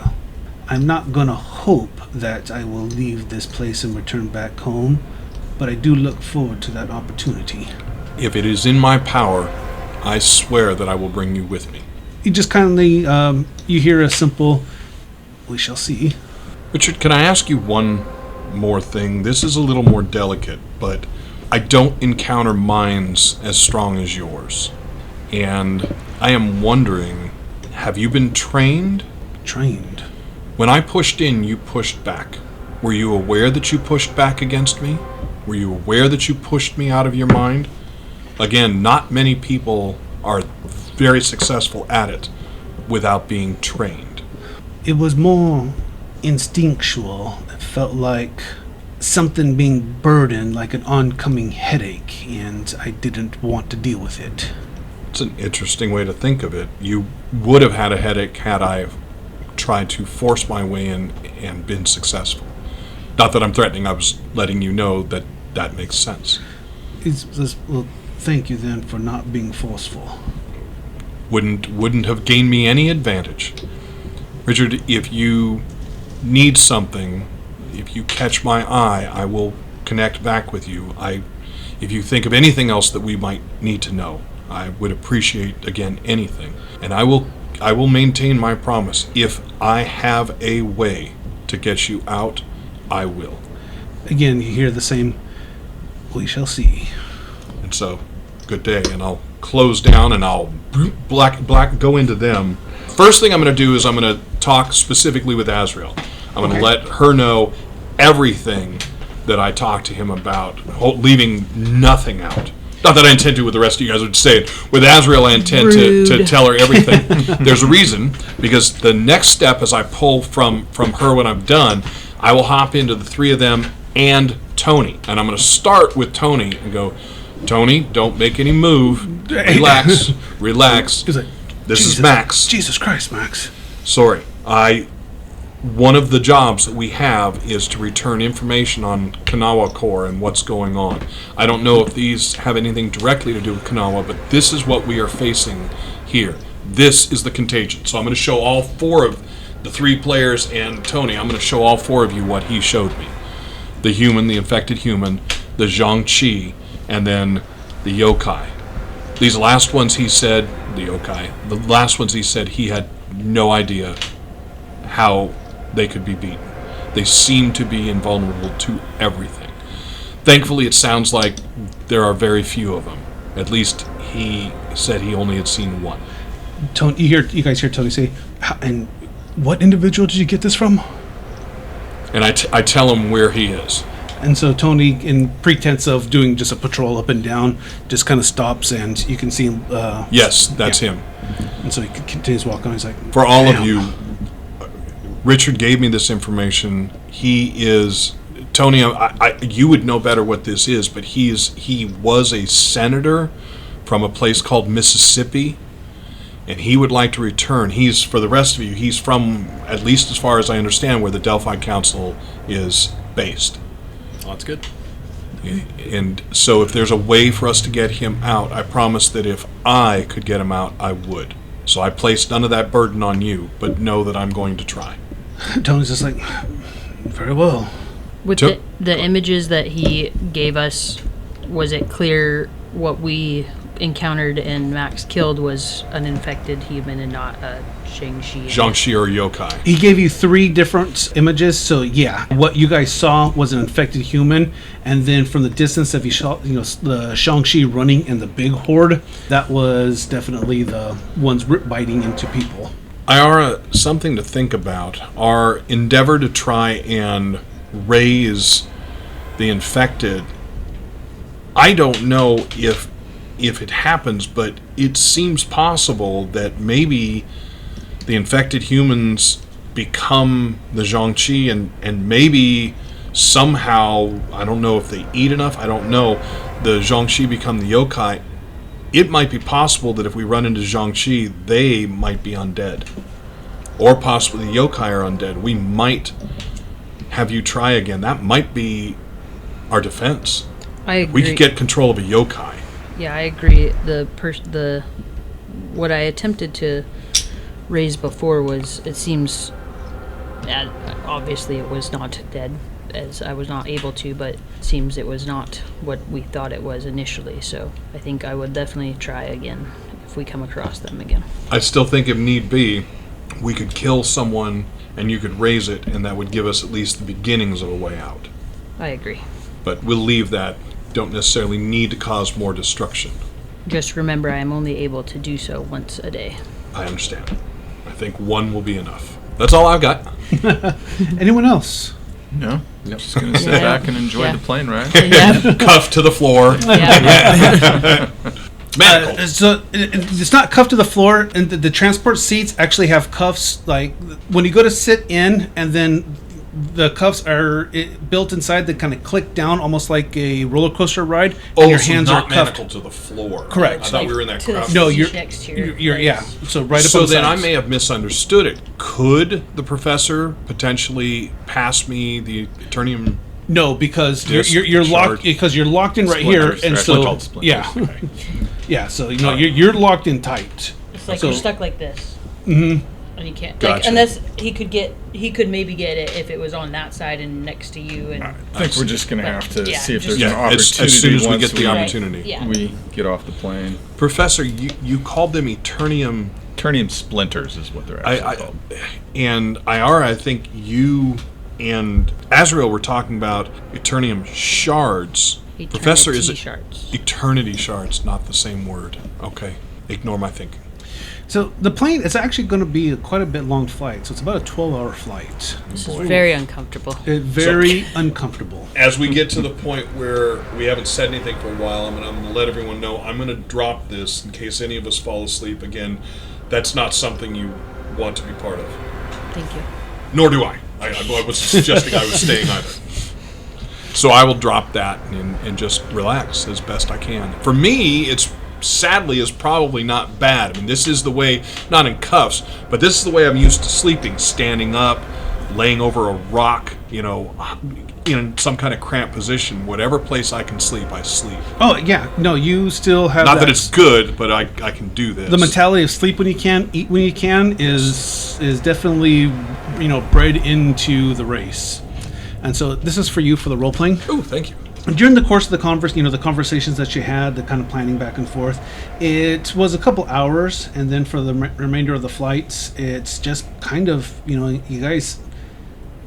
I'm not gonna hope that I will leave this place and return back home, but I do look forward to that opportunity." If it is in my power, I swear that I will bring you with me. You just kindly, you hear a simple, "We shall see." Richard, can I ask you one more thing? This is a little more delicate, but I don't encounter minds as strong as yours. And I am wondering, have you been trained? Trained? When I pushed in, you pushed back. Were you aware that you pushed back against me? Were you aware that you pushed me out of your mind? Again, not many people are very successful at it without being trained. It was more instinctual. It felt like something being burdened, like an oncoming headache, and I didn't want to deal with it. It's an interesting way to think of it. You would have had a headache had I tried to force my way in and been successful. Not that I'm threatening, I was letting you know that that makes sense. Well, thank you then for not being forceful. Wouldn't have gained me any advantage. Richard, if you need something, if you catch my eye, I will connect back with you. If you think of anything else that we might need to know, I would appreciate, again, anything. And I will maintain my promise. If I have a way to get you out, I will. Again, you hear the same, we shall see. And so, good day, and I'll close down and I'll black go into them. First thing I'm going to do is I'm going to talk specifically with Azrael. I'm going to let her know everything that I talked to him about, leaving nothing out. Not that I intend to with the rest of you guys would say it. With Azrael, I intend to tell her everything. There's a reason, because the next step as I pull from her when I'm done, I will hop into the three of them and Tony. And I'm going to start with Tony and go, Tony, don't make any move. Relax. Relax. He's like, this is Max. Jesus Christ, Max. Sorry. One of the jobs that we have is to return information on Kanawha Corps and what's going on. I don't know if these have anything directly to do with Kanawha, but this is what we are facing here. This is the contagion. So I'm going to show all four of the three players and Tony. I'm going to show all four of you what he showed me. The human, the infected human, the Zhang-Chi, and then the yokai. These last ones he said, the yokai, the last ones he said he had no idea how they could be beaten. They seem to be invulnerable to everything. Thankfully, it sounds like there are very few of them. At least he said he only had seen one. Tony, you guys hear Tony say, and what individual did you get this from? And I tell him where he is. And so Tony, in pretense of doing just a patrol up and down, just kind of stops, and you can see him. Yes, that's him. And so he continues walking on. He's like, for all "Damn." of you, Richard gave me this information. He is Tony. You would know better what this is, but he was a senator from a place called Mississippi, and he would like to return. He's, for the rest of you, he's from, at least as far as I understand, where the Delphi Council is based. Oh, that's good. And so if there's a way for us to get him out, I promise that if I could get him out, I would. So I place none of that burden on you, but know that I'm going to try. Tony's just like, very well. With the images that he gave us, was it clear what we encountered and Max killed was an infected human and not a Zhang-Chi or yokai? He gave you 3 different images, so yeah, what you guys saw was an infected human, and then from the distance of the Shang-Chi running in the big horde, that was definitely the ones biting into people. Iara, something to think about. Our endeavor to try and raise the infected, I don't know if it happens, but it seems possible that maybe the infected humans become the Zhang-Chi, and maybe somehow, I don't know if they eat enough, I don't know, the Zhang-Chi become the yokai. It might be possible that if we run into Zhang-Chi, they might be undead. Or possibly the yokai are undead. We might have you try again. That might be our defense. I agree. We could get control of a yokai. Yeah, I agree. What I attempted to raise before was, it seems, obviously it was not dead, as I was not able to, but it seems it was not what we thought it was initially, so I think I would definitely try again if we come across them again. I still think if need be, we could kill someone and you could raise it, and that would give us at least the beginnings of a way out. I agree. But we'll leave that. Don't necessarily need to cause more destruction. Just remember, I am only able to do so once a day. I understand. I think one will be enough. That's all I've got. Anyone else? No? Just going to sit back and enjoy the plane ride. Yeah. Cuffed to the floor. Yeah. So it's not cuffed to the floor, and the transport seats actually have cuffs. Like when you go to sit in, and then the cuffs are built inside that kind of click down, almost like a roller coaster ride. And your hands not are cuffed manacled to the floor. Correct. I thought we were in that To the crowd. No, seat you're next to your you're yeah. So right up. So on the then I sides. may have misunderstood it. Could the professor potentially pass me the Eternium? No, because Disc you're locked, shard. because you're locked in right Splinters, here, and right? so Called splinters. yeah, yeah. So you're locked in tight. It's like So- you're stuck like this. Mm-hmm. And he can't, Gotcha. like, unless he could maybe get it if it was on that side and next to you. And I think we're just going to have to Yeah, see if just- there's an Yeah, as opportunity soon as we once get the Right, opportunity. yeah. we get off the plane. Professor, you called them Eternium. Eternium splinters is what they're actually called. And Iara, I think you and Azrael were talking about Eternium shards. Professor, is it shards. Eternity shards? Not the same word. Okay, ignore my thinking. So the plane is actually going to be quite a bit long flight. So it's about a 12-hour flight. This is very uncomfortable. Very uncomfortable. As we get to the point where we haven't said anything for a while, I'm going to let everyone know I'm going to drop this in case any of us fall asleep again. That's not something you want to be part of. Thank you. Nor do I. I wasn't suggesting I was staying either. So I will drop that and just relax as best I can. For me, it's sadly is probably not bad. I mean, this is the way, not in cuffs, but this is the way I'm used to sleeping, standing up, laying over a rock, in some kind of cramped position. Whatever place I can sleep, I sleep. Oh, yeah. No, you still have Not that it's good, but I can do this. The mentality of sleep when you can, eat when you can is definitely, bred into the race. And so this is for you for the role playing. Oh, thank you. During the course of the the conversations that you had, the kind of planning back and forth, it was a couple hours, and then for the remainder of the flights, it's just kind of, you guys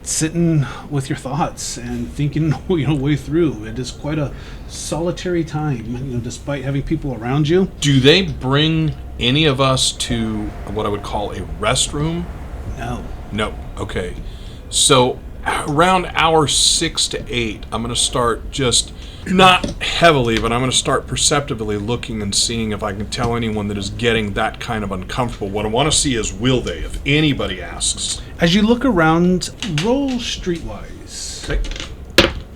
sitting with your thoughts and thinking, way through. It is quite a solitary time, despite having people around you. Do they bring any of us to what I would call a restroom? No. No. Okay. So around hour 6 to 8, I'm going to start just not heavily, but I'm going to start perceptively looking and seeing if I can tell anyone that is getting that kind of uncomfortable. What I want to see is will they, if anybody asks. As you look around, roll streetwise. Okay.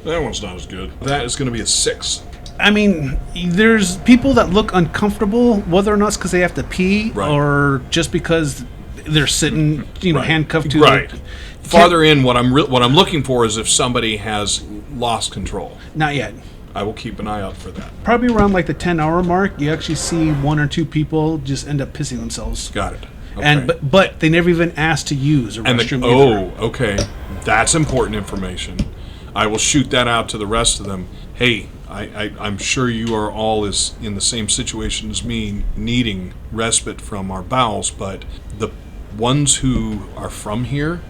That one's not as good. That is going to be a 6. I mean, there's people that look uncomfortable, whether or not it's because they have to pee Right. or just because they're sitting, Right. handcuffed to Right. the... Farther in, what I'm looking for is if somebody has lost control. Not yet. I will keep an eye out for that. Probably around like the 10-hour mark, you actually see 1 or 2 people just end up pissing themselves. Got it. Okay. And but they never even asked to use a restroom either. Okay, that's important information. I will shoot that out to the rest of them. Hey, I'm sure you are all is in the same situation as me, needing respite from our bowels, but the ones who are from here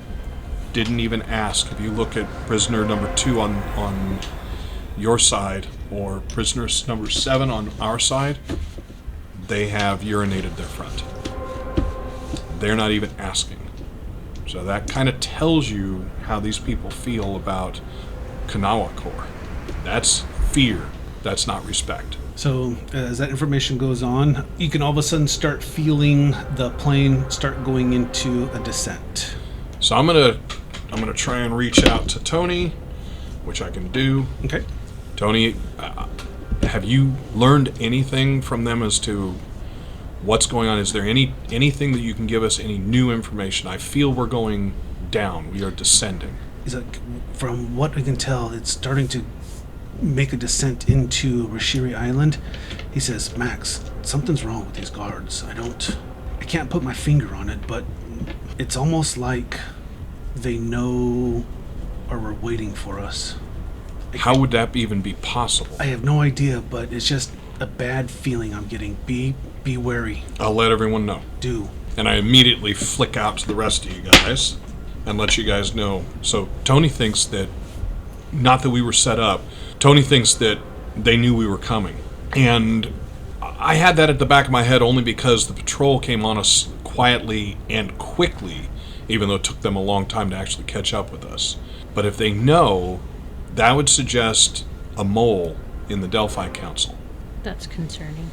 didn't even ask. If you look at prisoner number 2 on your side, or prisoner number 7 on our side, they have urinated their front. They're not even asking. So that kind of tells you how these people feel about Kanawha Corps. That's fear. That's not respect. So as that information goes on, you can all of a sudden start feeling the plane start going into a descent. So I'm gonna try and reach out to Tony, which I can do. Okay. Tony, have you learned anything from them as to what's going on? Is there anything that you can give us, any new information? I feel we're going down. We are descending. He's like, from what we can tell, it's starting to make a descent into Rashiri Island. He says, Max, something's wrong with these guards. I can't put my finger on it, but it's almost like they know or were waiting for us. How would that even be possible? I have no idea, but it's just a bad feeling I'm getting. Be wary. I'll let everyone know. Do. And I immediately flick out to the rest of you guys and let you guys know. So Tony thinks that, not that we were set up, Tony thinks that they knew we were coming. And I had that at the back of my head only because the patrol came on us quietly and quickly, even though it took them a long time to actually catch up with us. But if they know, that would suggest a mole in the Delphi Council. That's concerning.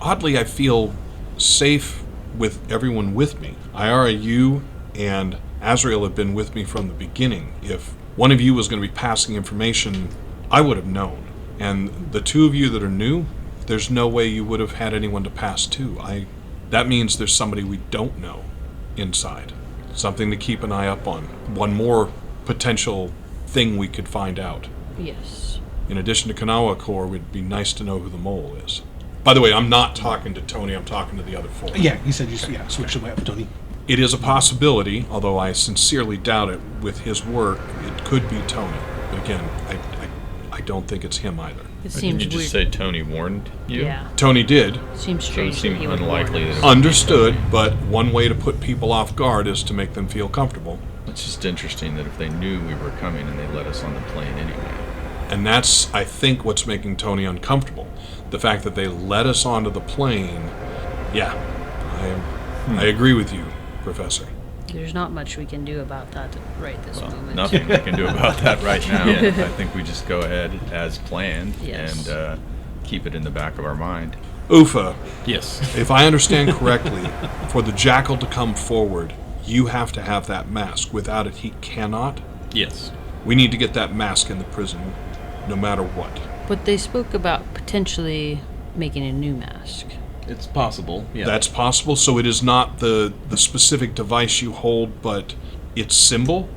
Oddly, I feel safe with everyone with me. Iara, you and Azrael have been with me from the beginning. If one of you was going to be passing information, I would have known. And the 2 of you that are new, there's no way you would have had anyone to pass to. That means there's somebody we don't know inside. Something to keep an eye up on. One more potential thing we could find out. Yes. In addition to Kanawha Corps, it would be nice to know who the mole is. By the way, I'm not talking to Tony, I'm talking to the other 4. Yeah, you said switch away up, Tony. It is a possibility, although I sincerely doubt it. With his work, it could be Tony. But again, I don't think it's him either. It Didn't seems you weird. just say Tony warned you? Yeah. Tony did. Seems So it strange that seemed he would unlikely warn that us. it would. Understood, but one way to put people off guard is to make them feel comfortable. It's just interesting that if they knew we were coming and they let us on the plane anyway. And that's, I think, what's making Tony uncomfortable. The fact that they let us onto the plane. Yeah, I agree with you, Professor. There's not much we can do about that right this moment. Nothing we can do about that right now. I think we just go ahead as planned Yes. and keep it in the back of our mind. Ufa, Yes. if I understand correctly, for the Jackal to come forward, you have to have that mask. Without it, he cannot. Yes. We need to get that mask in the prison, no matter what. But they spoke about potentially making a new mask. It's possible. Yeah. That's possible. So it is not the specific device you hold, but its symbol.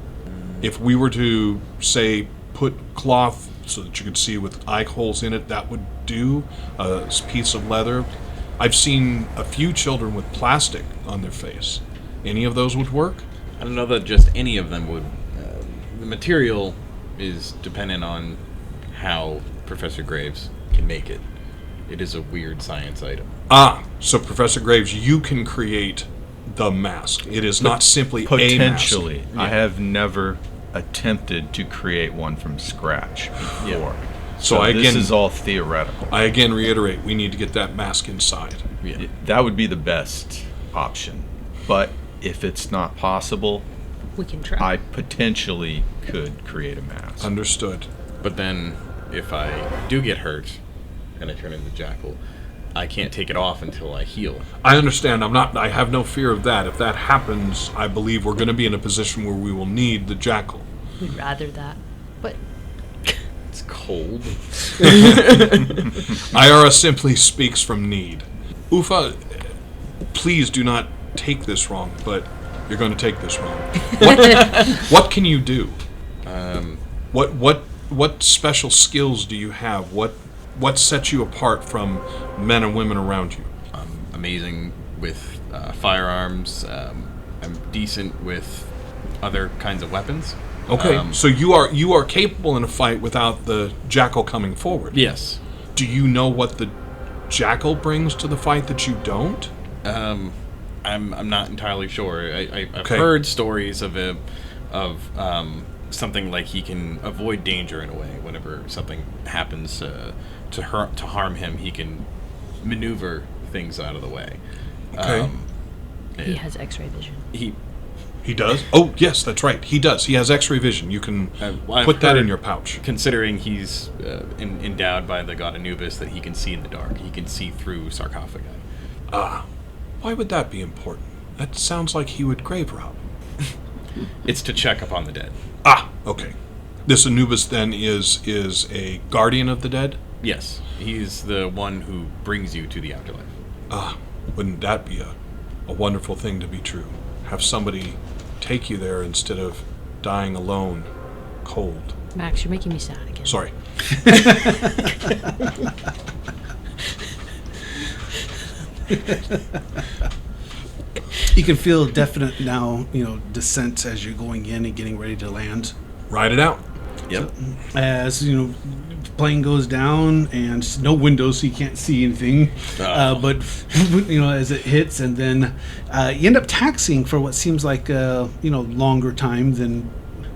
If we were to, say, put cloth so that you could see with eye holes in it, that would do. A piece of leather. I've seen a few children with plastic on their face. Any of those would work? I don't know that just any of them would. The material is dependent on how Professor Graves can make it. It is a weird science item. Ah, so Professor Graves, you can create the mask. It is not simply a mask. Potentially. I have never attempted to create one from scratch before. Yeah. So I this again- is all theoretical. I again reiterate, we need to get that mask inside. Yeah. That would be the best option. But if it's not possible, We can try. I potentially could create a mask. Understood. But then, if I do get hurt and I turn into Jackal, I can't take it off until I heal. I understand. I have no fear of that. If that happens, I believe we're going to be in a position where we will need the Jackal. We'd rather that. But It's cold. Iara simply speaks from need. Ufa, please do not take this wrong, but you're going to take this wrong. What can you do? What special skills do you have? What sets you apart from men and women around you? I'm amazing with firearms. I'm decent with other kinds of weapons. Okay, so you are capable in a fight without the Jackal coming forward. Yes. Do you know what the Jackal brings to the fight that you don't? I'm not entirely sure. I've Okay. heard stories of something like he can avoid danger in a way. Whenever something happens to harm him, he can maneuver things out of the way. Okay. he has X-ray vision. He does? Oh, yes, that's right. He does. He has X-ray vision. You can I've put that in heard, your pouch. Considering he's endowed by the god Anubis, that he can see in the dark. He can see through sarcophagi. Why would that be important? That sounds like he would grave rob. It's to check upon the dead. Ah, okay. This Anubis then is a guardian of the dead? Yes, he's the one who brings you to the afterlife. Wouldn't that be a wonderful thing to be true? Have somebody take you there instead of dying alone, cold. Max, you're making me sad again. Sorry. You can feel definite now, descent as you're going in and getting ready to land. Ride it out. Yep. As the plane goes down and no windows, so you can't see anything. But as it hits, and then you end up taxiing for what seems like longer time than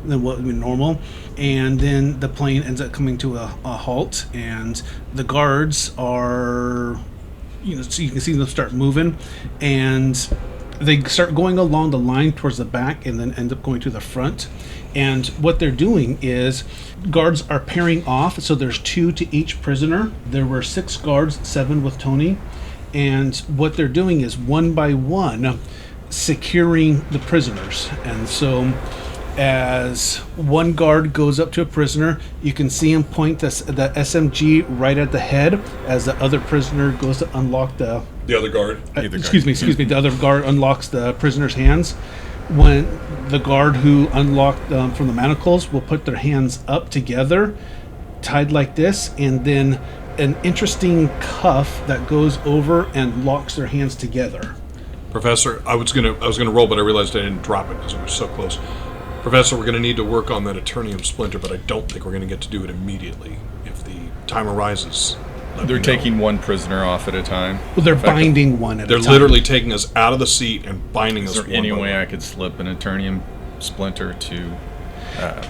what would be normal. And then the plane ends up coming to a halt, and the guards are, so you can see them start moving, and they start going along the line towards the back and then end up going to the front. And what they're doing is guards are pairing off, so there's 2 to each prisoner. There were 6 guards, 7 with Tony. And what they're doing is one by one securing the prisoners. And so as one guard goes up to a prisoner, you can see him point the SMG right at the head as the other prisoner goes to unlock the The other guard. excuse me, the other guard unlocks the prisoner's hands. When the guard who unlocked from the manacles will put their hands up together, tied like this, and then an interesting cuff that goes over and locks their hands together. Professor, I was gonna roll, but I realized I didn't drop it because it was so close. Professor, we're gonna need to work on that Eternium splinter, but I don't think we're gonna get to do it immediately. If the time arises, They're taking one prisoner off at a time. Well, they're binding one at a They're time. literally taking us out of the seat and binding Is us. there any way I could slip an Eternium splinter to...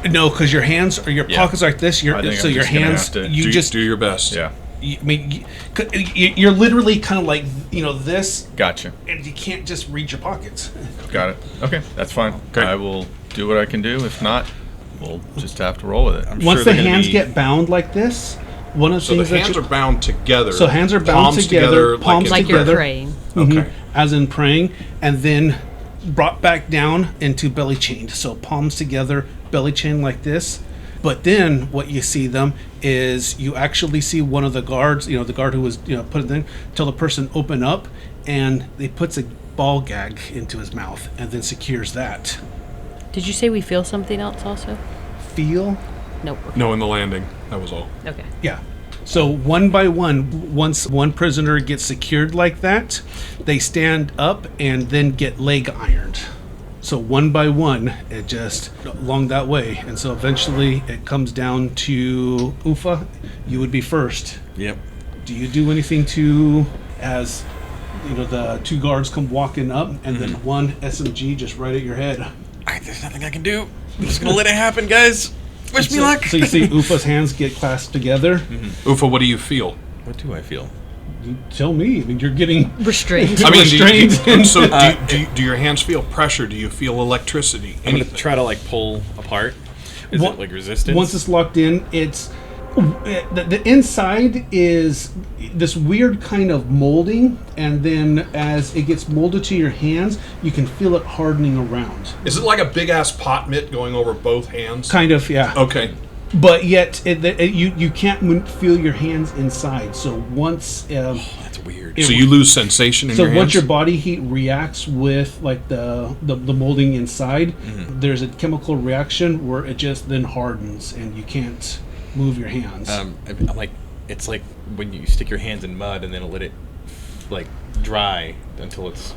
No, because your hands or your Yeah. pockets like this. I think So I'm your just gonna hands, have to you just do your best. Yeah, I mean, you're literally kind of like this, gotcha. and you can't just reach your pockets. Got it. Okay, that's fine. Okay. I will do what I can do. If not, we'll just have to roll with it. I'm Once sure the they're gonna hands be- get bound like this, one of the So the things that hands you, are bound together. So hands are bound palms together, palms Like together. you're praying. Mhm, Okay. as in praying, and then brought back down into belly chained. So palms together, belly chain like this. But then what you see them is you actually see one of the guards, the guard who was put in, tell the person open up, and they puts a ball gag into his mouth and then secures that. Did you say we feel something else also? Feel? Nope. No, in the landing. That was all. Okay. Yeah. So one by one, once one prisoner gets secured like that, they stand up and then get leg ironed. So one by one, it just along that way. And so eventually it comes down to Ufa. You would be first. Yep. Do you do anything to, as the two guards come walking up and then one SMG just right at your head? There's nothing I can do. I'm just gonna let it happen, guys. Wish me luck. So you see Ufa's hands get clasped together. Ufa, what do you feel? What do I feel? You tell me. I mean, you're getting Restrained. I mean, restrained. so do your hands feel pressure? Do you feel electricity? I'm gonna Anything? try to pull apart. Is One- it like resistance? Once it's locked in, it's the inside is this weird kind of molding, and then as it gets molded to your hands, you can feel it hardening around. Is it like a big ass pot mitt going over both hands? Kind of, yeah. Okay. But yet, you can't feel your hands inside. So once, That's weird. So you lose sensation in so your once hands? your body heat reacts with the molding inside, there's a chemical reaction where it just then hardens, and you can't move your hands. I'm like, it's like when you stick your hands in mud and then let it dry until it's.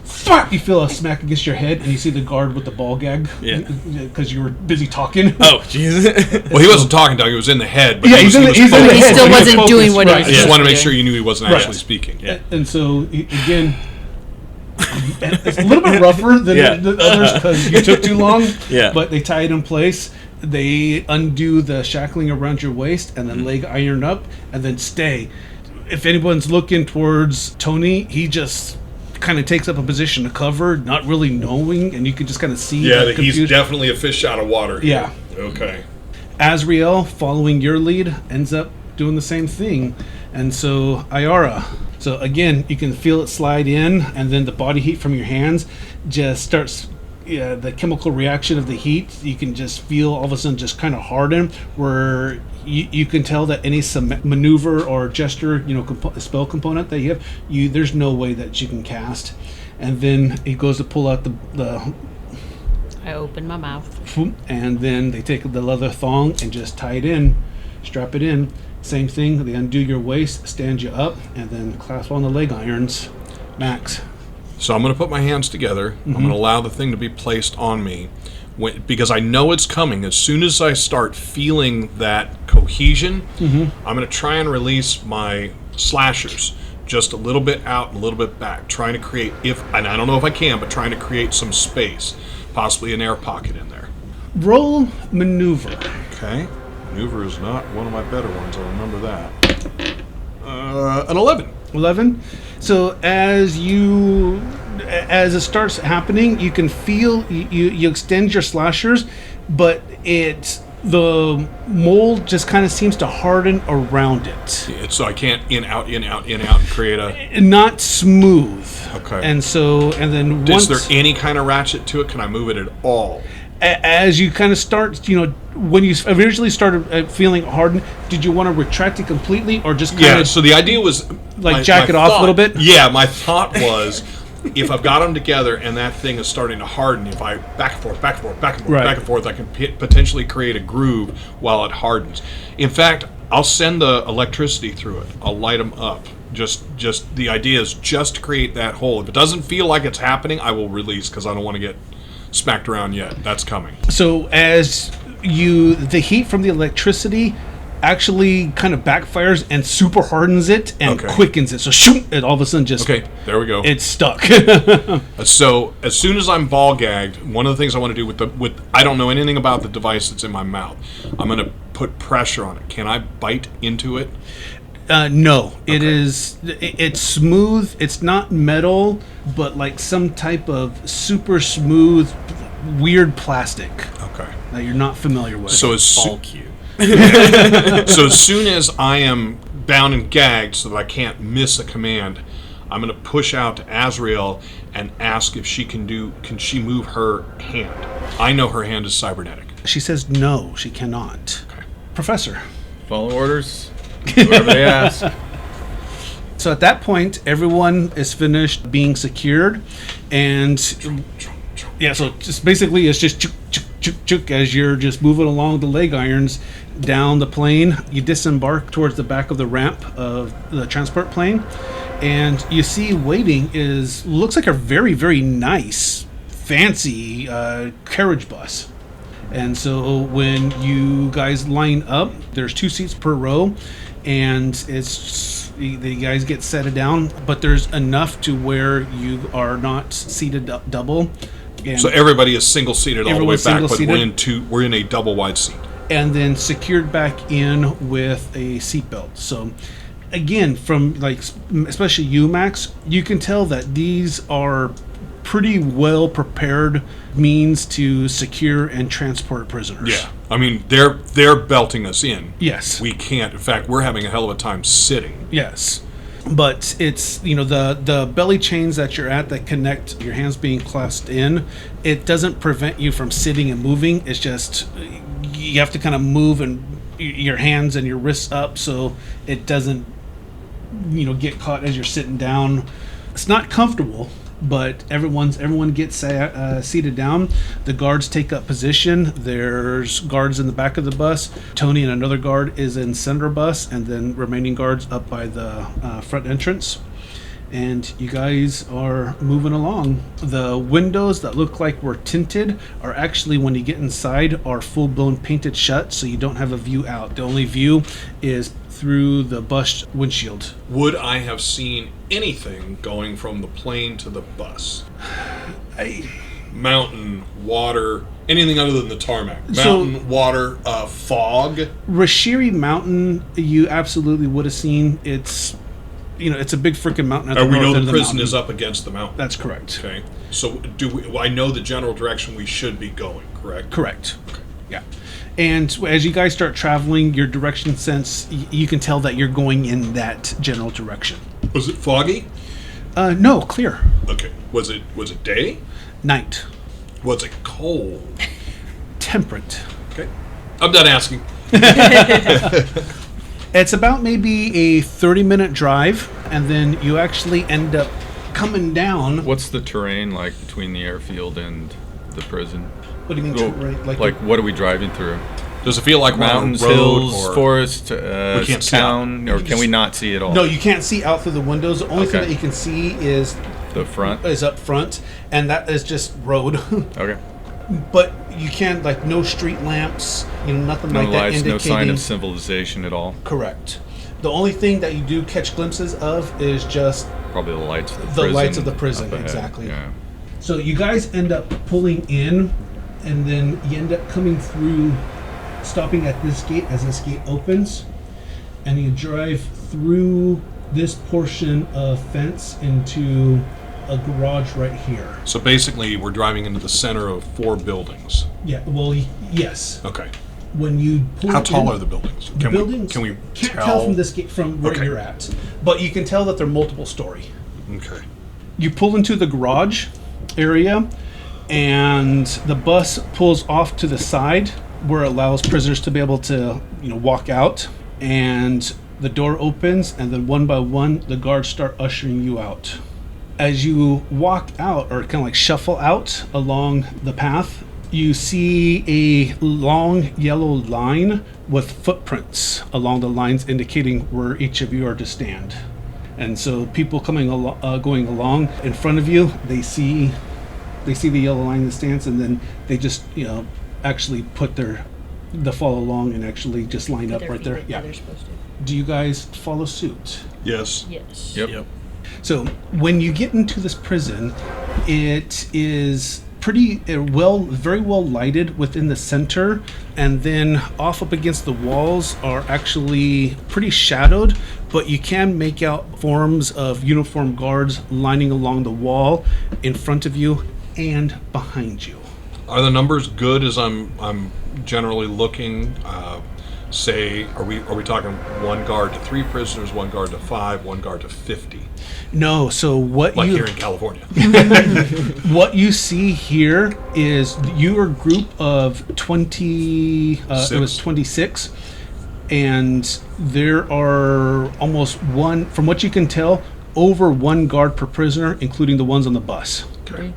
You feel a smack against your head, and you see the guard with the ball gag. Yeah. Because you were busy talking. Oh, Jesus. Well, he wasn't talking, Doug. He was in the head. But Yeah, he he's was in the focused. head. still but wasn't focused, doing what he right. was I just Yeah. want to make sure you knew he wasn't Right. actually speaking. Yeah. And so, again, it's a little bit rougher than Yeah. the others because you took too long. Yeah. But they tie it in place. They undo the shackling around your waist and then leg iron up and then stay. If anyone's looking towards Tony, he just kind of takes up a position to cover, not really knowing, and you can just kind of see Yeah, the he's confusion. definitely a fish out of water. here. Yeah. Okay. Azrael, following your lead, ends up doing the same thing. And so, Iara. So again, you can feel it slide in, and then the body heat from your hands just starts, the chemical reaction of the heat, you can just feel all of a sudden just kind of harden, where you can tell that any maneuver or gesture, spell component that you have, there's no way that you can cast. And then he goes to pull out the I open my mouth. and then they take the leather thong and just tie it in, strap it in. Same thing, they undo your waist, stand you up, and then clasp on the leg irons. Max. So I'm going to put my hands together. I'm going to allow the thing to be placed on me because I know it's coming. As soon as I start feeling that cohesion, I'm going to try and release my slashers just a little bit out and a little bit back, trying to create, and I don't know if I can, but trying to create some space, possibly an air pocket in there. Roll maneuver. Okay. Maneuver is not one of my better ones. I remember that. An 11. 11. So as it starts happening, you can feel you extend your slashers, but the mold just kind of seems to harden around it. So I can't in, out, and create a... Not smooth. Okay. And then Is once there any kind of ratchet to it? Can I move it at all? as you kind of start, when you originally started feeling hardened, did you want to retract it completely or just kind Yeah, of so the idea was... jack it off a little bit? Yeah, my thought was, if I've got them together and that thing is starting to harden, if I back and forth, Right. back and forth, I can potentially create a groove while it hardens. In fact, I'll send the electricity through it. I'll light them up. Just the idea is just to create that hole. If it doesn't feel like it's happening, I will release because I don't want to get smacked around yet. That's coming. So as the heat from the electricity actually kind of backfires and super hardens it and Okay. quickens it. So shoot, it all of a sudden just Okay, there we go. it's stuck. So as soon as I'm ball gagged, one of the things I want to do with I don't know anything about the device that's in my mouth. I'm going to put pressure on it. Can I bite into it? No, it's smooth. It's not metal, but like some type of super smooth, weird plastic Okay. that you're not familiar with. So as All cute. So as soon as I am bound and gagged so that I can't miss a command, I'm going to push out to Azrael and ask if she can she move her hand. I know her hand is cybernetic. She says no, she cannot. Okay. Professor. Follow orders. Whoever they ask. So at that point, everyone is finished being secured, and yeah, so just basically it's just chook, chook, chook, chook as you're just moving along the leg irons down the plane. You disembark towards the back of the ramp of the transport plane, and you see waiting looks like a very, very nice, fancy carriage bus. And so when you guys line up, there's 2 seats per row, and the guys get setted down, but there's enough to where you are not seated double. And, So everybody is single seated all the way Everyone's back, but single-seated. we're in a double wide seat. and then secured back in with a seatbelt. So again, from like especially you, Max, you can tell that these are pretty well prepared means to secure and transport prisoners. Yeah. I mean, they're belting us in. Yes. We can't. In fact, we're having a hell of a time sitting. Yes. But it's, the belly chains that you're at that connect your hands being clasped in, it doesn't prevent you from sitting and moving. It's just you have to kind of move and your hands and your wrists up so it doesn't, get caught as you're sitting down. It's not comfortable, but everyone gets seated down. The guards take up position. There's guards in the back of the bus. Tony and another guard is in center bus, and then remaining guards up by the front entrance. And you guys are moving along. The windows that look like were tinted are actually, when you get inside, are full-blown painted shut, so you don't have a view out. The only view is through the bus windshield. Would I have seen anything going from the plane to the bus? Mountain, water, anything other than the tarmac. Mountain, water, fog. Rashiri Mountain, you absolutely would have seen. It's, it's a big freaking mountain at the We north know end the of the prison mountain. is up against the mountain. That's correct. Okay. So I know the general direction we should be going, correct? Correct. Yeah. And as you guys start traveling, your direction sense, you can tell that you're going in that general direction. Was it foggy? No, clear. Okay. Was it day? Night. Was it cold? Temperate. Okay. I'm done asking. It's about maybe a 30-minute drive, and then you actually end up coming down. What's the terrain like between the airfield and the prison? What do you mean? Well, Like what are we driving through? Does it feel like Mountains, we're on a road hills, or forest, We can't see town, or can we not see at all? No, you can't see out through the windows. The only thing Okay. that you can see is The front? up front, and that is just road. Okay. But you can't, no street lamps, nothing No like that lights, indicating. no sign of civilization at all. Correct. The only thing that you do catch glimpses of is just Probably the lights of the the prison. lights of the prison, up ahead. exactly. Yeah. So you guys end up pulling in, and then you end up coming through, stopping at this gate as this gate opens, and you drive through this portion of fence into a garage right here. So basically, we're driving into the center of 4 buildings. Yeah, well, yes. Okay. When you pull How in, tall are the buildings? the buildings Can we can't tell? tell from this gate from where Okay. you're at, but you can tell that they're multiple story. Okay. You pull into the garage area, and the bus pulls off to the side where it allows prisoners to be able to, walk out. And the door opens, and then one by one, the guards start ushering you out. As you walk out, or kind of like shuffle out along the path, you see a long yellow line with footprints along the lines indicating where each of you are to stand. And so people going along in front of you, they see the yellow line in the stance, and then they just actually put the follow along and actually just line Put up their right feet there. where Yeah. they're supposed to. Do you guys follow suit? Yes. Yes. Yep. So when you get into this prison, it is very well lighted within the center, and then off up against the walls are actually pretty shadowed, but you can make out forms of uniformed guards lining along the wall in front of you and behind you. Are the numbers good as I'm generally looking? Say, are we talking 1 guard to 3 prisoners, 1 guard to 5, 1 guard to 50? No, so what Like you here in California. what you see here is your group of 20. It was 26, and there are almost one. From what you can tell, over 1 guard per prisoner, including the ones on the bus. Okay.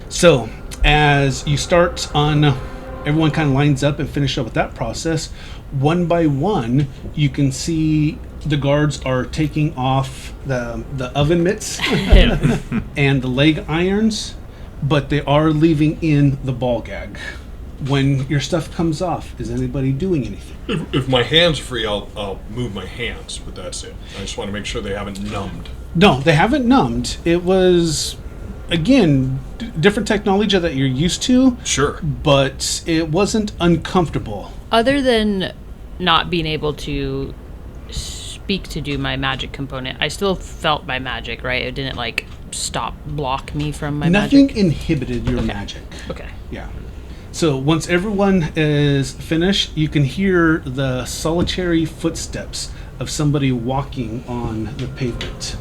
So as you start on, everyone kind of lines up and finish up with that process. One by one, you can see the guards are taking off the oven mitts and the leg irons, but they are leaving in the ball gag. When your stuff comes off, is anybody doing anything? If my hands are free, I'll move my hands, but that's it. I just want to make sure they haven't numbed. No, they haven't numbed. It was, again, different technology that you're used to, Sure. but it wasn't uncomfortable. Other than not being able to speak to do my magic component, I still felt my magic, right? It didn't block me from my Nothing magic. inhibited your magic. Okay. Yeah. So once everyone is finished, you can hear the solitary footsteps of somebody walking on the pavement.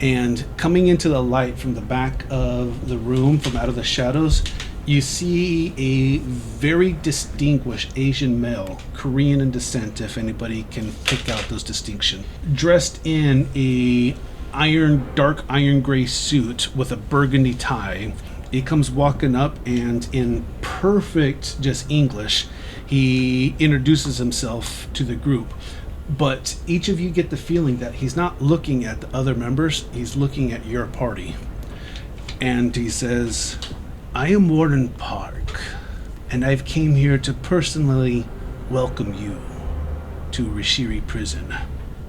And coming into the light from the back of the room, from out of the shadows, you see a very distinguished Asian male, Korean in descent, if anybody can pick out those distinctions, dressed in a dark iron gray suit with a burgundy tie. He comes walking up, and in perfect just English, he introduces himself to the group. But each of you get the feeling that he's not looking at the other members, he's looking at your party. And he says, "I am Warden Park, and I've came here to personally welcome you to Rishiri Prison."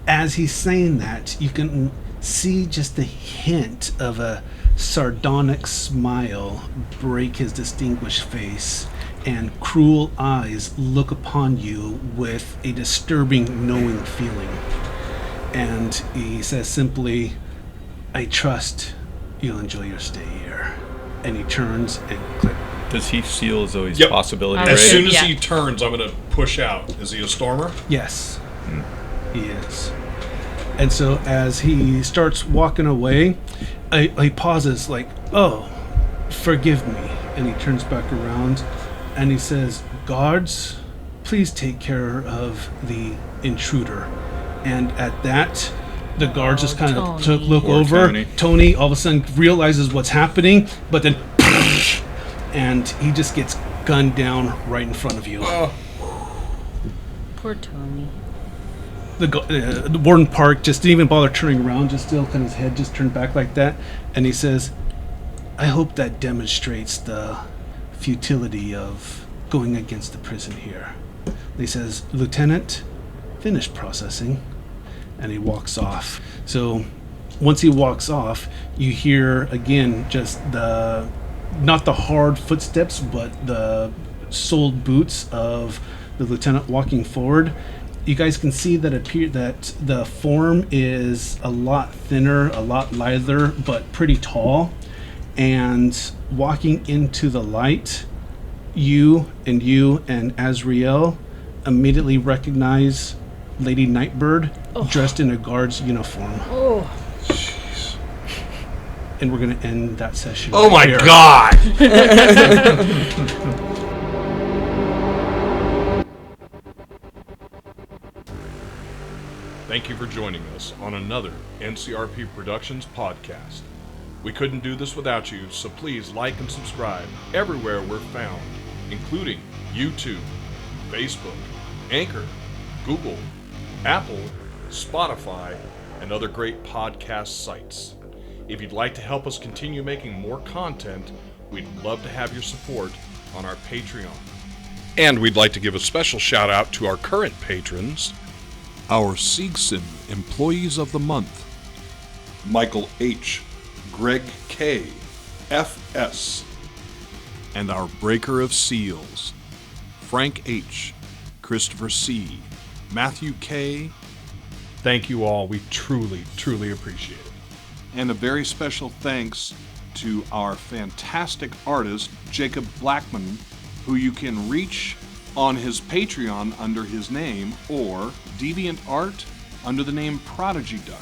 As he's saying that, you can see just a hint of a sardonic smile break his distinguished face, and cruel eyes look upon you with a disturbing knowing feeling. And he says simply, "I trust you'll enjoy your stay here." And he turns and click. Does he seal as though he's Yep. possibility As As rated? soon as Yeah. he turns, I'm going to push out. Is he a stormer? Yes, he is. And so as he starts walking away, he pauses like, "Oh, forgive me." And he turns back around and he says, "Guards, please take care of the intruder." And at that, the guards just kind of Tony. look Poor over. Tony. Tony all of a sudden realizes what's happening, but then and he just gets gunned down right in front of you. Poor Tony. The Warden Park just didn't even bother turning around, just still kind of his head just turned back like that. And he says, "I hope that demonstrates the futility of going against the prison here." And he says, "Lieutenant, finish processing." And he walks off. So once he walks off, you hear again just not the hard footsteps, but the soled boots of the lieutenant walking forward. You guys can see that that the form is a lot thinner, a lot lighter, but pretty tall. And walking into the light, you and Azrael immediately recognize Lady Nightbird dressed in a guard's uniform. Oh. And we're going to end that session. Oh my here. God! Thank you for joining us on another NCRP Productions podcast. We couldn't do this without you, so please like and subscribe everywhere we're found, including YouTube, Facebook, Anchor, Google, Apple, Spotify, and other great podcast sites. If you'd like to help us continue making more content, we'd love to have your support on our Patreon. And we'd like to give a special shout out to our current patrons, our Siegson Employees of the Month, Michael H., Greg K., F.S., and our Breaker of Seals, Frank H., Christopher C., Matthew K. Thank you all. We truly, truly appreciate it. And a very special thanks to our fantastic artist, Jacob Blackmon, who you can reach on his Patreon under his name, or Deviant Art under the name Prodigy Duck.